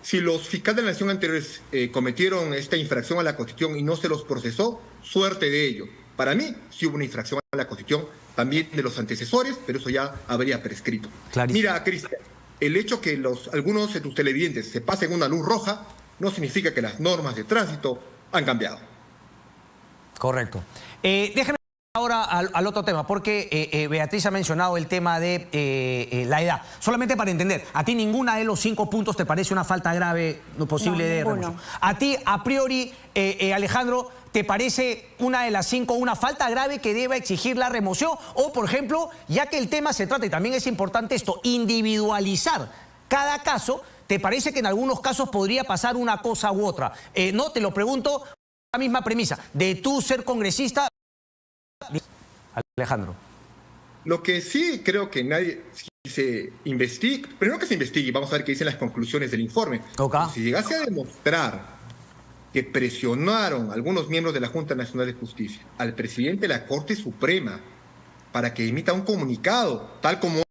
Si los fiscales de la nación anteriores cometieron esta infracción a la Constitución y no se los procesó, suerte de ello. Para mí, sí hubo una infracción a la Constitución, también de los antecesores, pero eso ya habría prescrito. Clarísimo. Mira, Cristian, el hecho que algunos de tus televidentes se pasen una luz roja no significa que las normas de tránsito han cambiado. Correcto. Déjeme ahora al otro tema, porque Beatriz ha mencionado el tema de la edad. Solamente para entender, ¿a ti ninguna de los 5 puntos te parece una falta grave posible de remoción? ¿A ti, a priori, Alejandro, te parece una de las 5 una falta grave que deba exigir la remoción? O, por ejemplo, ya que el tema se trata, y también es importante esto, individualizar cada caso, ¿te parece que en algunos casos podría pasar una cosa u otra? No, te lo pregunto, la misma premisa, de tú ser congresista. Alejandro. Lo que sí creo que nadie se investigue, primero que se investigue, vamos a ver qué dicen las conclusiones del informe. Okay. Si llegase a demostrar que presionaron algunos miembros de la Junta Nacional de Justicia al presidente de la Corte Suprema para que emita un comunicado, tal como lo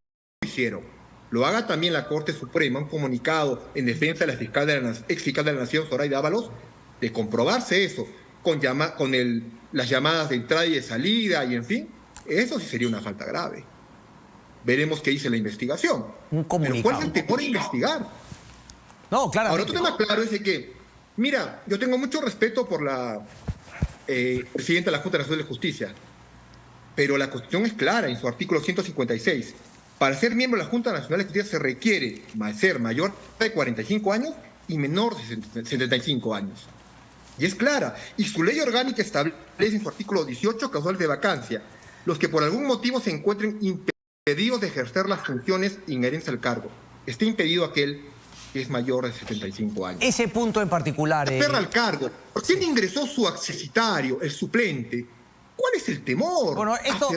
hicieron, lo haga también la Corte Suprema, un comunicado en defensa de la ex fiscal de la Nación, Zoraida Ábalos, de comprobarse eso, con las llamadas de entrada y de salida, y en fin, eso sí sería una falta grave. Veremos qué dice la investigación. Un comunicado. Pero ¿cuál es el temor a investigar? No, claro. Ahora, otro tema claro es de que, mira, yo tengo mucho respeto por la presidenta de la Junta Nacional de Justicia, pero la Constitución es clara en su artículo 156. Para ser miembro de la Junta Nacional de Justicia se requiere ser mayor de 45 años y menor de 75 años. Y es clara. Y su ley orgánica establece en su artículo 18 causales de vacancia. Los que por algún motivo se encuentren impedidos de ejercer las funciones inherentes al cargo. Está impedido aquel que es mayor de 75 años. Ese punto en particular. Aferra al cargo. ¿Por qué ingresó su accesitario, el suplente? ¿Cuál es el temor? Bueno, esto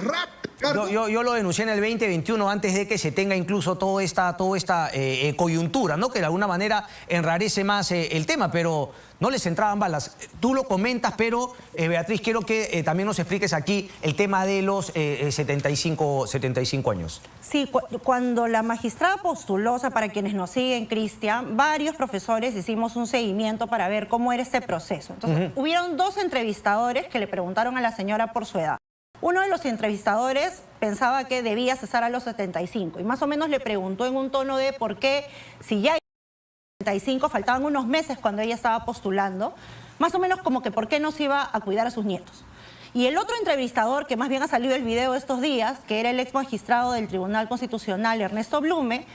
yo lo denuncié en el 2021 antes de que se tenga incluso toda esta coyuntura, ¿no?, que de alguna manera enrarece más el tema, pero no les entraban balas. Tú lo comentas, pero Beatriz, quiero que también nos expliques aquí el tema de los 75 años. Sí, cuando la magistrada postuló, o sea, para quienes nos siguen, Cristian, varios profesores hicimos un seguimiento para ver cómo era este proceso. Entonces, hubieron 2 entrevistadores que le preguntaron a la señora por su edad. Uno de los entrevistadores pensaba que debía cesar a los 75 y más o menos le preguntó en un tono de por qué, si ya 75, faltaban unos meses cuando ella estaba postulando, más o menos como que por qué no se iba a cuidar a sus nietos. Y el otro entrevistador, que más bien ha salido el video estos días, que era el ex magistrado del Tribunal Constitucional, Ernesto Blume,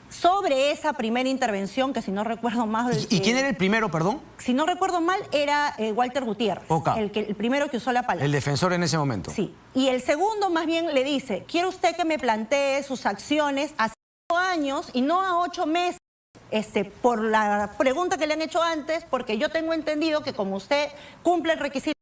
sobre esa primera intervención, que si no recuerdo mal... ¿Y quién era el primero, perdón? Si no recuerdo mal, era Walter Gutiérrez, el primero que usó la palabra. El defensor en ese momento. Sí. Y el segundo más bien le dice, quiere usted que me plantee sus acciones a 5 años y no a 8 meses. Por la pregunta que le han hecho antes, porque yo tengo entendido que como usted cumple el requisito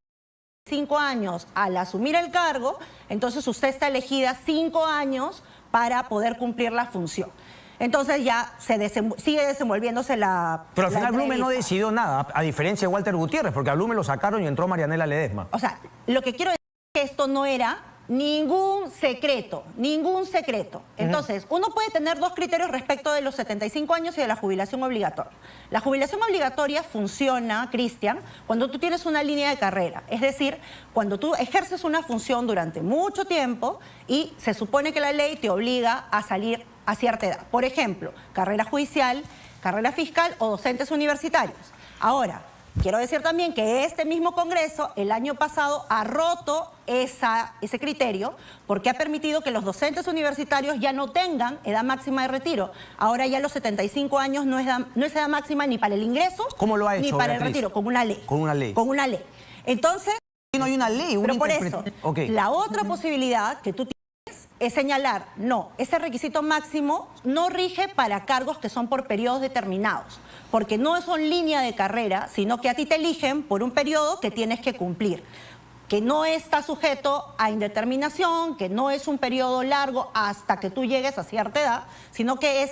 de 5 años al asumir el cargo, entonces usted está elegida 5 años para poder cumplir la función. Entonces ya sigue desenvolviéndose la... Pero al final Blume no entrevista. decidió nada, a diferencia de Walter Gutiérrez, porque a Blume lo sacaron y entró Marianela Ledesma. O sea, lo que quiero decir es que esto no era ningún secreto, ningún secreto. Entonces, uno puede tener 2 criterios respecto de los 75 años y de la jubilación obligatoria. La jubilación obligatoria funciona, Cristian, cuando tú tienes una línea de carrera. Es decir, cuando tú ejerces una función durante mucho tiempo y se supone que la ley te obliga a salir a cierta edad. Por ejemplo, carrera judicial, carrera fiscal o docentes universitarios. Ahora, quiero decir también que este mismo Congreso el año pasado ha roto ese criterio porque ha permitido que los docentes universitarios ya no tengan edad máxima de retiro. Ahora ya los 75 años no es edad máxima ni para el ingreso, ¿cómo lo ha hecho, ni para Beatriz? el retiro, con una ley. Con una ley. Con una ley. Entonces, no hay una ley, pero por eso, la otra posibilidad que tú tienes es señalar, no, ese requisito máximo no rige para cargos que son por periodos determinados, porque no son línea de carrera, sino que a ti te eligen por un periodo que tienes que cumplir, que no está sujeto a indeterminación, que no es un periodo largo hasta que tú llegues a cierta edad, sino que es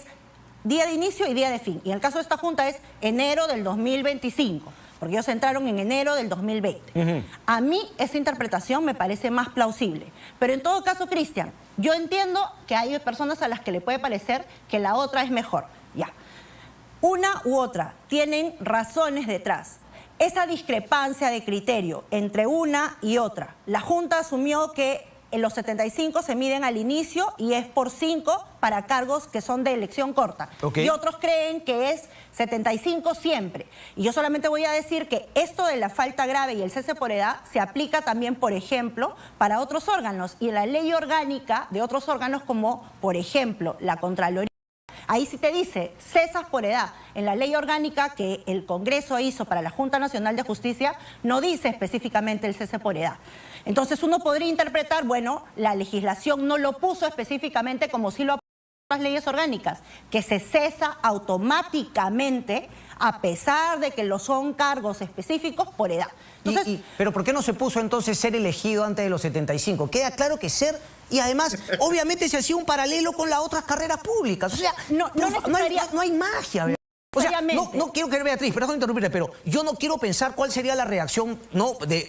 día de inicio y día de fin. Y en el caso de esta Junta es enero del 2025. Porque ellos entraron en enero del 2020. A mí esa interpretación me parece más plausible. Pero en todo caso, Cristian, yo entiendo que hay personas a las que le puede parecer que la otra es mejor. Ya. Una u otra tienen razones detrás. Esa discrepancia de criterio entre una y otra. La Junta asumió que en los 75 se miden al inicio y es por 5 para cargos que son de elección corta. Y otros creen que es 75 siempre. Y yo solamente voy a decir que esto de la falta grave y el cese por edad se aplica también, por ejemplo, para otros órganos. Y en la ley orgánica de otros órganos como, por ejemplo, la Contraloría, ahí sí te dice, cesas por edad. En la ley orgánica que el Congreso hizo para la Junta Nacional de Justicia, no dice específicamente el cese por edad. Entonces uno podría interpretar, bueno, la legislación no lo puso específicamente como si lo las leyes orgánicas, que se cesa automáticamente a pesar de que lo son cargos específicos por edad. Entonces, ¿pero por qué no se puso entonces ser elegido antes de los 75? Queda claro que ser, y además, obviamente se hacía un paralelo con las otras carreras públicas. O sea, no hay magia, ¿verdad? O sea, no quiero que Beatriz, perdón interrumpirte, pero yo no quiero pensar cuál sería la reacción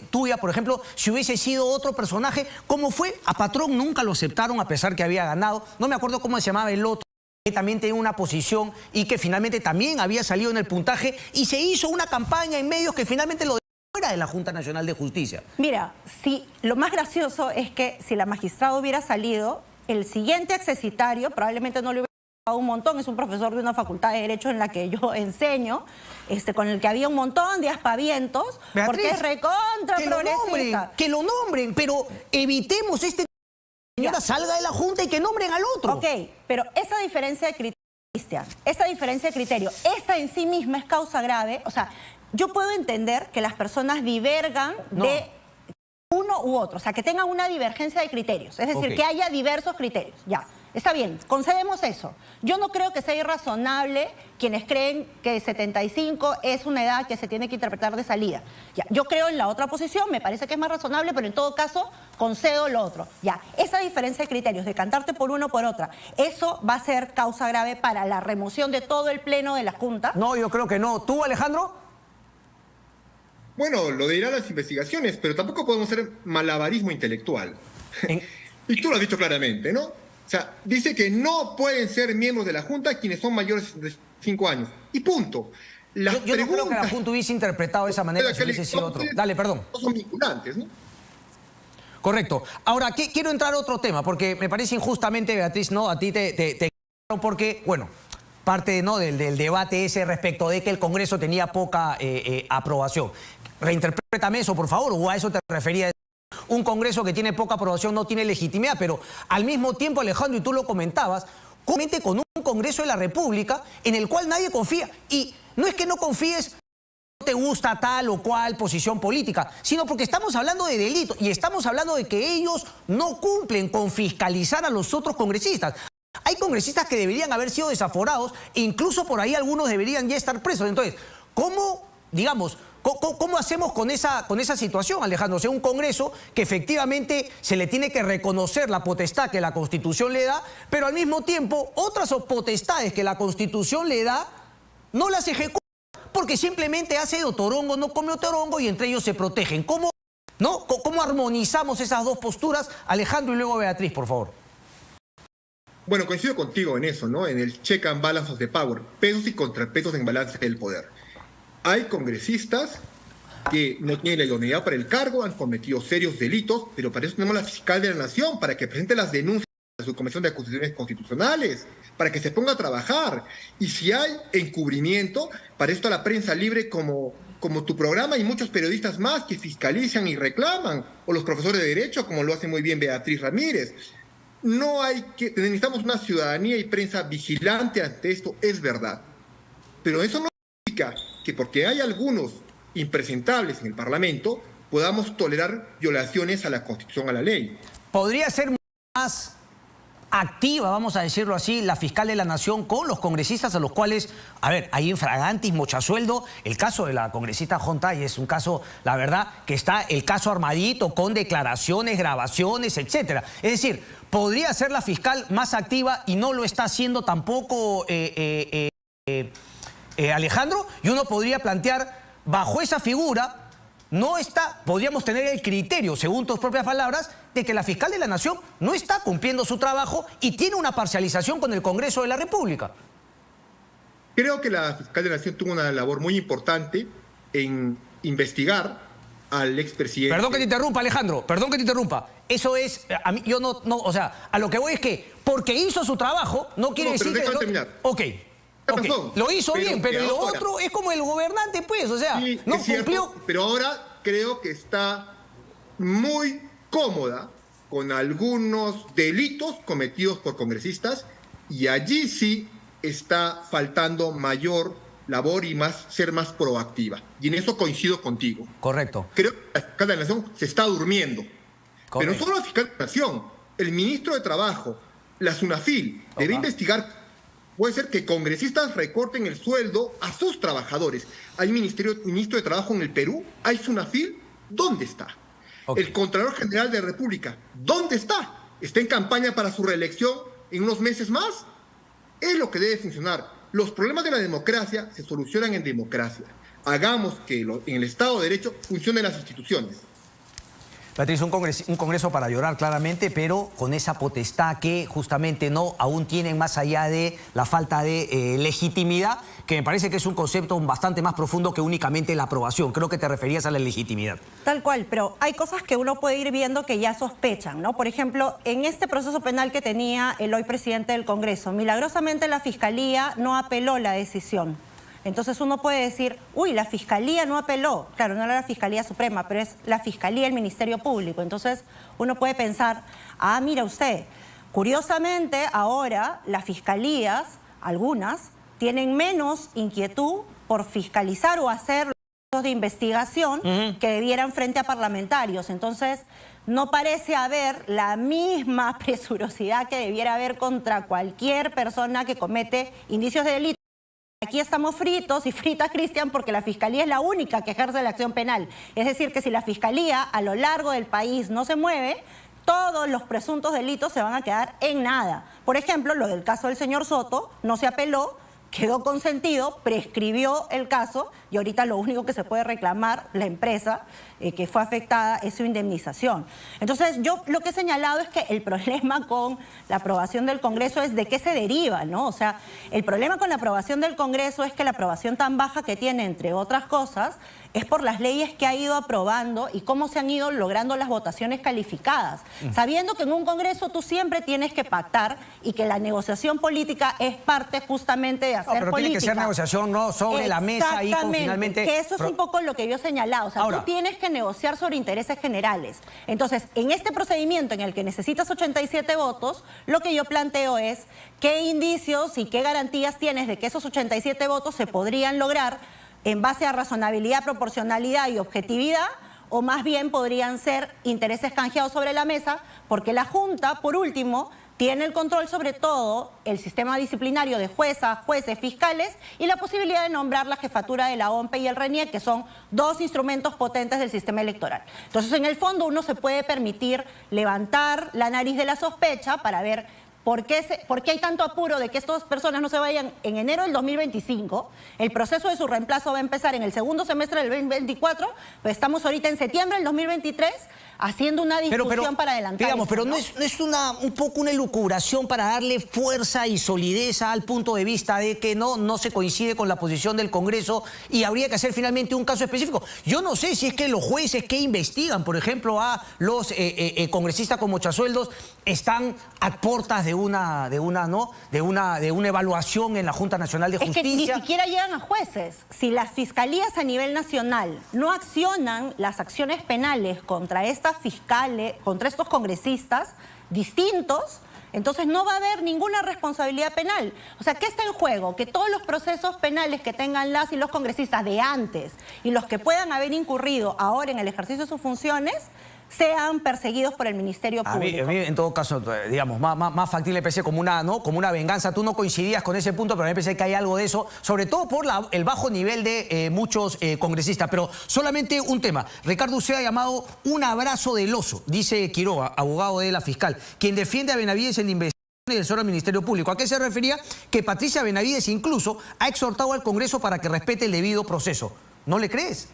tuya, por ejemplo, si hubiese sido otro personaje. ¿Cómo fue? A Patrón nunca lo aceptaron a pesar que había ganado. No me acuerdo cómo se llamaba el otro, que también tenía una posición y que finalmente también había salido en el puntaje y se hizo una campaña en medios que finalmente lo dejó fuera de la Junta Nacional de Justicia. Mira, lo más gracioso es que si la magistrada hubiera salido, el siguiente accesitario probablemente no le hubiera un montón, es un profesor de una facultad de Derecho en la que yo enseño, con el que había un montón de aspavientos, Beatriz, porque es recontra progresista. Que lo nombren, pero evitemos señora salga de la Junta y que nombren al otro. Ok, pero esa diferencia de criterio, Cristian, esa diferencia de criterio, esa en sí misma es causa grave. O sea, yo puedo entender que las personas divergan de uno u otro, o sea, que tengan una divergencia de criterios, es decir, que haya diversos criterios, ya. Está bien, concedemos eso. Yo no creo que sea irrazonable quienes creen que 75 es una edad que se tiene que interpretar de salida. Ya, yo creo en la otra posición, me parece que es más razonable, pero en todo caso concedo lo otro. Ya, esa diferencia de criterios, de cantarte por uno o por otra, eso va a ser causa grave para la remoción de todo el pleno de la Junta. No, yo creo que no. ¿Tú, Alejandro? Bueno, lo dirán las investigaciones, pero tampoco podemos hacer malabarismo intelectual. Y tú lo has dicho claramente, ¿no? O sea, dice que no pueden ser miembros de la Junta quienes son mayores de 5 años. Y punto. Yo no creo que la Junta hubiese interpretado de esa manera si hubiese sido otro. Dale, perdón. No son vinculantes, ¿no? Correcto. Ahora, quiero entrar a otro tema, porque me parece injustamente, Beatriz, ¿no? A ti te porque, bueno, parte del debate ese respecto de que el Congreso tenía poca aprobación. Reinterprétame eso, por favor, o a eso te referías. Un Congreso que tiene poca aprobación no tiene legitimidad, pero al mismo tiempo, Alejandro, y tú lo comentabas, con un Congreso de la República en el cual nadie confía. Y no es que no confíes, no te gusta tal o cual posición política, sino porque estamos hablando de delitos y estamos hablando de que ellos no cumplen con fiscalizar a los otros congresistas. Hay congresistas que deberían haber sido desaforados e incluso por ahí algunos deberían ya estar presos. Entonces, ¿cómo hacemos con esa situación, Alejandro? O sea, un Congreso que efectivamente se le tiene que reconocer la potestad que la Constitución le da, pero al mismo tiempo otras potestades que la Constitución le da no las ejecuta porque simplemente hace de otorongo, no come otorongo y entre ellos se protegen. ¿Cómo armonizamos esas dos posturas? Alejandro y luego Beatriz, por favor. Bueno, coincido contigo en eso, ¿no? En el check and balance of the power, pesos y contrapesos en balance del poder. Hay congresistas que no tienen la idoneidad para el cargo, han cometido serios delitos, pero para eso tenemos la fiscal de la Nación, para que presente las denuncias a su Comisión de Acusaciones Constitucionales, para que se ponga a trabajar. Y si hay encubrimiento, para esto la prensa libre como como tu programa, hay muchos periodistas más que fiscalizan y reclaman, o los profesores de Derecho, como lo hace muy bien Beatriz Ramírez. Necesitamos una ciudadanía y prensa vigilante ante esto, es verdad. Pero eso no significa que porque hay algunos impresentables en el Parlamento, podamos tolerar violaciones a la Constitución, a la ley. ¿Podría ser más activa, vamos a decirlo así, la fiscal de la Nación con los congresistas a los cuales, a ver, hay infragantis, mochasueldo? El caso de la congresista Jontay es un caso, la verdad, que está el caso armadito con declaraciones, grabaciones, etcétera. Es decir, ¿podría ser la fiscal más activa y no lo está haciendo tampoco Alejandro? Y uno podría plantear, bajo esa figura, podríamos tener el criterio, según tus propias palabras, de que la fiscal de la Nación no está cumpliendo su trabajo y tiene una parcialización con el Congreso de la República. Creo que la fiscal de la Nación tuvo una labor muy importante en investigar al expresidente. Perdón que te interrumpa, Alejandro, perdón que te interrumpa. Eso es, a mí, yo no, o sea, a lo que voy es que porque hizo su trabajo, no quiere decir que... terminar. Ok. Okay. Lo hizo pero bien, pero lo ahora, otro es como el gobernante, pues, o sea, sí, no es cierto, cumplió. pero ahora creo que está muy cómoda con algunos delitos cometidos por congresistas y allí sí está faltando mayor labor y ser más proactiva. Y en eso coincido contigo. Correcto. Creo que la fiscal de la Nación se está durmiendo. Correcto. Pero no solo la fiscal de la Nación, el ministro de Trabajo, la SUNAFIL, debe investigar. Puede ser que congresistas recorten el sueldo a sus trabajadores. ¿Hay ministro de Trabajo en el Perú? ¿Hay SUNAFIL? ¿Dónde está? El Contralor General de la República, ¿dónde está? ¿Está en campaña para su reelección en unos meses más? Es lo que debe funcionar. Los problemas de la democracia se solucionan en democracia. Hagamos que en el Estado de Derecho funcionen las instituciones. Beatriz, un congreso para llorar claramente, pero con esa potestad que justamente no aún tienen, más allá de la falta de legitimidad, que me parece que es un concepto bastante más profundo que únicamente la aprobación. Creo que te referías a la legitimidad. Tal cual, pero hay cosas que uno puede ir viendo que ya sospechan, ¿no? Por ejemplo, en este proceso penal que tenía el hoy presidente del Congreso, milagrosamente la Fiscalía no apeló la decisión. Entonces uno puede decir, uy, la Fiscalía no apeló. Claro, no era la Fiscalía Suprema, pero es la Fiscalía, el Ministerio Público. Entonces uno puede pensar, ah, mira usted, curiosamente ahora las fiscalías, algunas, tienen menos inquietud por fiscalizar o hacer los de investigación que debieran frente a parlamentarios. Entonces no parece haber la misma presurosidad que debiera haber contra cualquier persona que comete indicios de delito. Aquí estamos fritos y fritas, Cristian, porque la Fiscalía es la única que ejerce la acción penal. Es decir, que si la Fiscalía a lo largo del país no se mueve, todos los presuntos delitos se van a quedar en nada. Por ejemplo, lo del caso del señor Soto, no se apeló, quedó consentido, prescribió el caso y ahorita lo único que se puede reclamar la empresa que fue afectada es su indemnización. Entonces yo lo que he señalado es que el problema con la aprobación del Congreso es de qué se deriva, ¿no? O sea, el problema con la aprobación del Congreso es que la aprobación tan baja que tiene, entre otras cosas, es por las leyes que ha ido aprobando y cómo se han ido logrando las votaciones calificadas. Sabiendo que en un Congreso tú siempre tienes que pactar y que la negociación política es parte justamente de hacer política. Pero tiene que ser negociación, no sobre la mesa y con finalmente... que eso es un poco lo que yo he señalado. O sea, ahora, tú tienes que negociar sobre intereses generales. Entonces, en este procedimiento en el que necesitas 87 votos, lo que yo planteo es qué indicios y qué garantías tienes de que esos 87 votos se podrían lograr en base a razonabilidad, proporcionalidad y objetividad, o más bien podrían ser intereses canjeados sobre la mesa, porque la Junta, por último, tiene el control sobre todo el sistema disciplinario de juezas, jueces, fiscales y la posibilidad de nombrar la jefatura de la OMPE y el RENIEC, que son dos instrumentos potentes del sistema electoral. Entonces, en el fondo, uno se puede permitir levantar la nariz de la sospecha para ver ¿por qué hay tanto apuro de que estas personas no se vayan en enero del 2025? El proceso de su reemplazo va a empezar en el segundo semestre del 2024, pero estamos ahorita en septiembre del 2023 haciendo una discusión para adelantar. Digamos, esto, pero no es un poco una elucubración para darle fuerza y solidez al punto de vista de que no se coincide con la posición del Congreso y habría que hacer finalmente un caso específico. Yo no sé si es que los jueces que investigan, por ejemplo, a los congresistas con mochasueldos están a puertas de una evaluación en la Junta Nacional de Justicia. Es que ni siquiera llegan a jueces. Si las fiscalías a nivel nacional no accionan las acciones penales contra estas fiscales, contra estos congresistas distintos, entonces no va a haber ninguna responsabilidad penal. O sea, ¿qué está en juego? Que todos los procesos penales que tengan las y los congresistas de antes y los que puedan haber incurrido ahora en el ejercicio de sus funciones sean perseguidos por el Ministerio Público. A mí, en todo caso, digamos, más factible parece como una venganza. Tú no coincidías con ese punto, pero a mí me parece que hay algo de eso, sobre todo por el bajo nivel de muchos congresistas. Pero solamente un tema. Ricardo Uceda ha llamado un abrazo del oso, dice Quiroga, abogado de la fiscal, quien defiende a Benavides en la investigación y del al Ministerio Público. ¿A qué se refería? Que Patricia Benavides incluso ha exhortado al Congreso para que respete el debido proceso. ¿No le crees?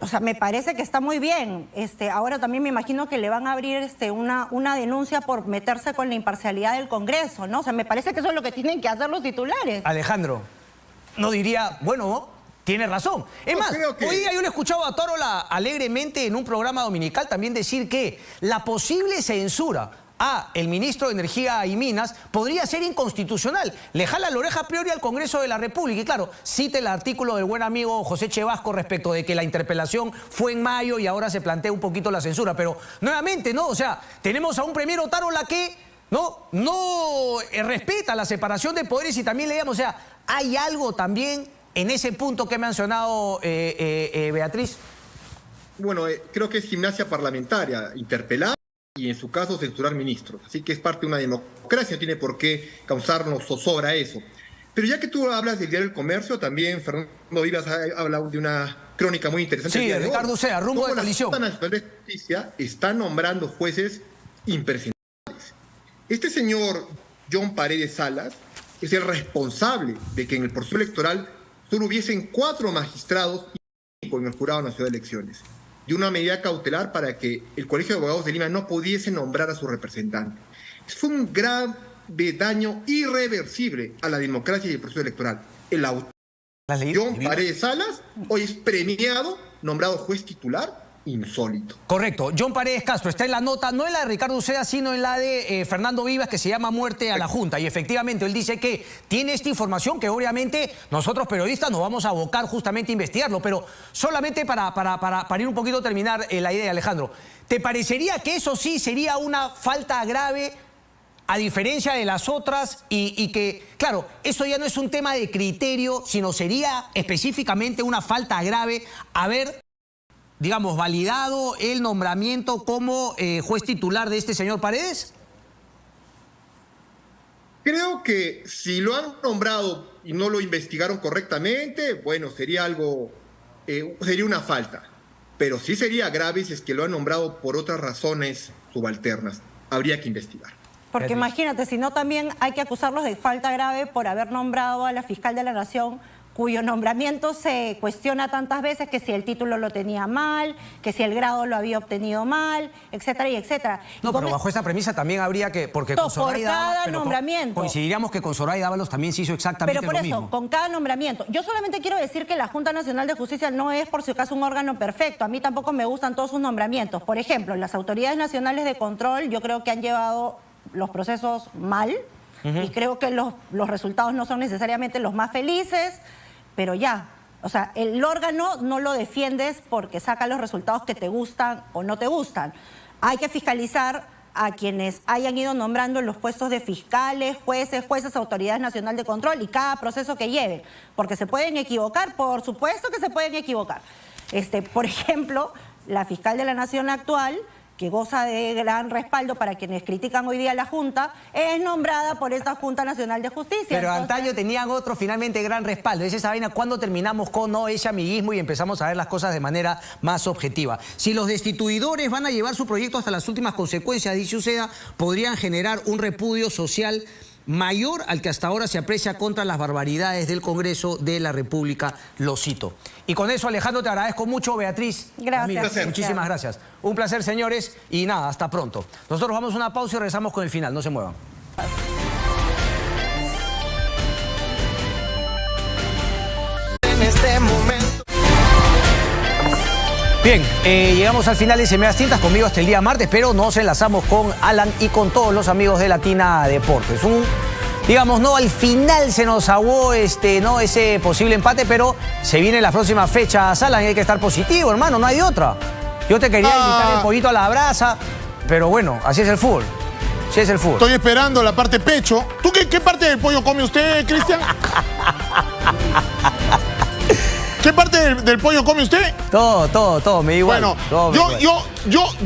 O sea, me parece que está muy bien. Ahora también me imagino que le van a abrir una denuncia por meterse con la imparcialidad del Congreso, ¿no? O sea, me parece que eso es lo que tienen que hacer los titulares. Alejandro, no diría, bueno, tiene razón. Es más, hoy día yo le he escuchado a Torola alegremente en un programa dominical también decir que la posible censura a el ministro de Energía y Minas podría ser inconstitucional. Le jala la oreja a priori al Congreso de la República. Y claro, cita el artículo del buen amigo José Chevasco respecto de que la interpelación fue en mayo y ahora se plantea un poquito la censura. Pero nuevamente, ¿no? O sea, tenemos a un premier Otárola que no respeta la separación de poderes y también leíamos, o sea, hay algo también en ese punto que ha mencionado Beatriz. Bueno, creo que es gimnasia parlamentaria, interpelar y en su caso censurar ministros. Así que es parte de una democracia, no tiene por qué causarnos zozobra eso. Pero ya que tú hablas del diario El Comercio, también Fernando Vivas ha hablado de una crónica muy interesante. Sí, Ricardo Uceda, rumbo de colisión. La Junta Nacional de Justicia está nombrando jueces imprescindibles. Este señor John Paredes Salas es el responsable de que en el proceso electoral solo hubiesen 4 magistrados en el Jurado Nacional de Elecciones, y una medida cautelar para que el Colegio de Abogados de Lima no pudiese nombrar a su representante. Fue un grave daño irreversible a la democracia y el proceso electoral. El autor, John Paredes Salas, hoy es premiado, nombrado juez titular, insólito. Correcto. John Paredes Castro está en la nota, no en la de Ricardo Uceda, sino en la de Fernando Vivas, que se llama Muerte a la Junta. Y efectivamente, él dice que tiene esta información que obviamente nosotros periodistas nos vamos a abocar justamente a investigarlo. Pero solamente para ir un poquito a terminar la idea, Alejandro, ¿te parecería que eso sí sería una falta grave a diferencia de las otras y que, claro, eso ya no es un tema de criterio, sino sería específicamente una falta grave haber, digamos, validado el nombramiento como juez titular de este señor Paredes? Creo que si lo han nombrado y no lo investigaron correctamente, bueno, sería algo, sería una falta. Pero sí sería grave si es que lo han nombrado por otras razones subalternas. Habría que investigar. Porque imagínate, si no también hay que acusarlos de falta grave por haber nombrado a la fiscal de la Nación, cuyo nombramiento se cuestiona tantas veces, que si el título lo tenía mal, que si el grado lo había obtenido mal, etcétera y etcétera. No, pero bajo esa premisa también habría que, porque con Zoraida por cada nombramiento. Coincidiríamos que con Zoraida Ábalos también se hizo exactamente lo mismo. Pero por eso, con cada nombramiento. Yo solamente quiero decir que la Junta Nacional de Justicia no es por si acaso un órgano perfecto. A mí tampoco me gustan todos sus nombramientos. Por ejemplo, las autoridades nacionales de control yo creo que han llevado los procesos mal y creo que los resultados no son necesariamente los más felices. Pero ya, o sea, el órgano no lo defiendes porque saca los resultados que te gustan o no te gustan. Hay que fiscalizar a quienes hayan ido nombrando en los puestos de fiscales, jueces, autoridades nacionales de control y cada proceso que lleven. Porque se pueden equivocar, por supuesto que se pueden equivocar. Por ejemplo, la fiscal de la Nación actual, que goza de gran respaldo para quienes critican hoy día la Junta, es nombrada por esta Junta Nacional de Justicia. Pero antaño tenían otro finalmente gran respaldo. Es esa vaina cuando terminamos con ese amiguismo y empezamos a ver las cosas de manera más objetiva. Si los destituidores van a llevar su proyecto hasta las últimas consecuencias, dice Uceda, podrían generar un repudio social mayor al que hasta ahora se aprecia contra las barbaridades del Congreso de la República, lo cito. Y con eso, Alejandro, te agradezco mucho, Beatriz. Gracias. Muchísimas gracias. Un placer, señores, y nada, hasta pronto. Nosotros vamos a una pausa y regresamos con el final, no se muevan. En este momento Bien, llegamos al final de Semillas Tintas, conmigo hasta el día martes, pero nos enlazamos con Alan y con todos los amigos de Latina Deportes. Digamos, no, al final se nos aguó no, ese posible empate, pero se vienen las próximas fechas, Alan, y hay que estar positivo, hermano, no hay otra. Yo te quería invitar el pollito a la brasa, pero bueno, así es el fútbol. Así es el fútbol. Estoy esperando la parte pecho. ¿Tú qué parte del pollo come usted, Cristian? ¿Qué parte del pollo come usted? Todo, me da igual. Bueno,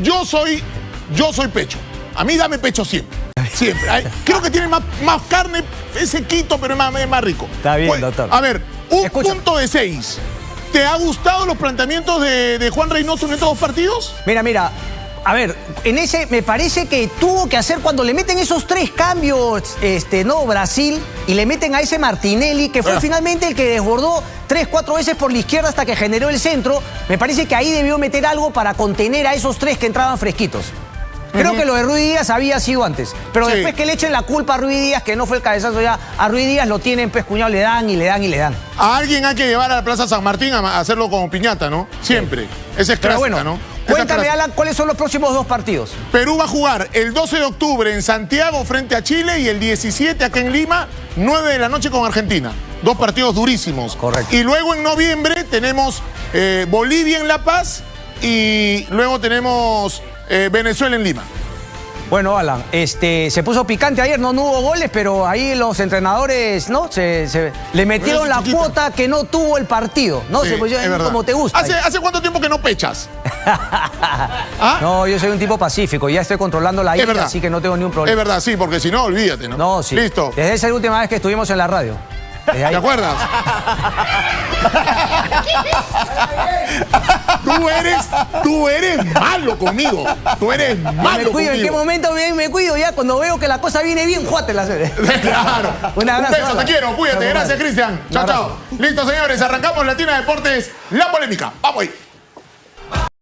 yo soy pecho. A mí dame pecho siempre. Siempre. Ay, creo que tiene más carne, es sequito, pero es más rico. Está bien, doctor. A ver, Escucha. punto de 6. ¿Te ha gustado los planteamientos de Juan Reynoso en estos dos partidos? Mira. A ver, en ese me parece que tuvo que hacer cuando le meten esos 3 cambios, no, Brasil, y le meten a ese Martinelli, que fue finalmente el que desbordó 3-4 veces por la izquierda hasta que generó el centro. Me parece que ahí debió meter algo para contener a esos 3 que entraban fresquitos. Creo que lo de Ruiz Díaz había sido antes. Pero después que le echen la culpa a Ruiz Díaz, que no fue el cabezazo ya, a Ruiz Díaz lo tienen pescuñado, le dan. A alguien hay que llevar a la Plaza San Martín a hacerlo como piñata, ¿no? Siempre. Esa es clásica, bueno, ¿no? Cuéntame, Alan, ¿cuáles son los próximos 2 partidos? Perú va a jugar el 12 de octubre en Santiago frente a Chile y el 17 acá en Lima, 9 de la noche con Argentina. 2 partidos durísimos. Correcto. Y luego en noviembre tenemos Bolivia en La Paz y luego tenemos Venezuela en Lima. Bueno, Alan, se puso picante ayer, no hubo goles, pero ahí los entrenadores, ¿no? Le metieron la cuota que no tuvo el partido, ¿no? Sí, Se pusieron como te gusta. ¿Hace cuánto tiempo que no pechas? ¿Ah? No, yo soy un tipo pacífico, ya estoy controlando la ira, así que no tengo ni un problema. Es verdad, sí, porque si no, olvídate, ¿no? No, sí. Listo. Desde esa última vez que estuvimos en la radio. ¿Te acuerdas? Tú eres malo conmigo. Tú eres malo me cuido, conmigo. ¿en qué momento me cuido? Ya cuando veo que la cosa viene bien, juátela. Claro. Un abrazo. Un beso, te quiero, cuídate. Gracias, Cristian. Chao, chao. Listo, señores, arrancamos Latina Deportes, la polémica. Vamos ahí.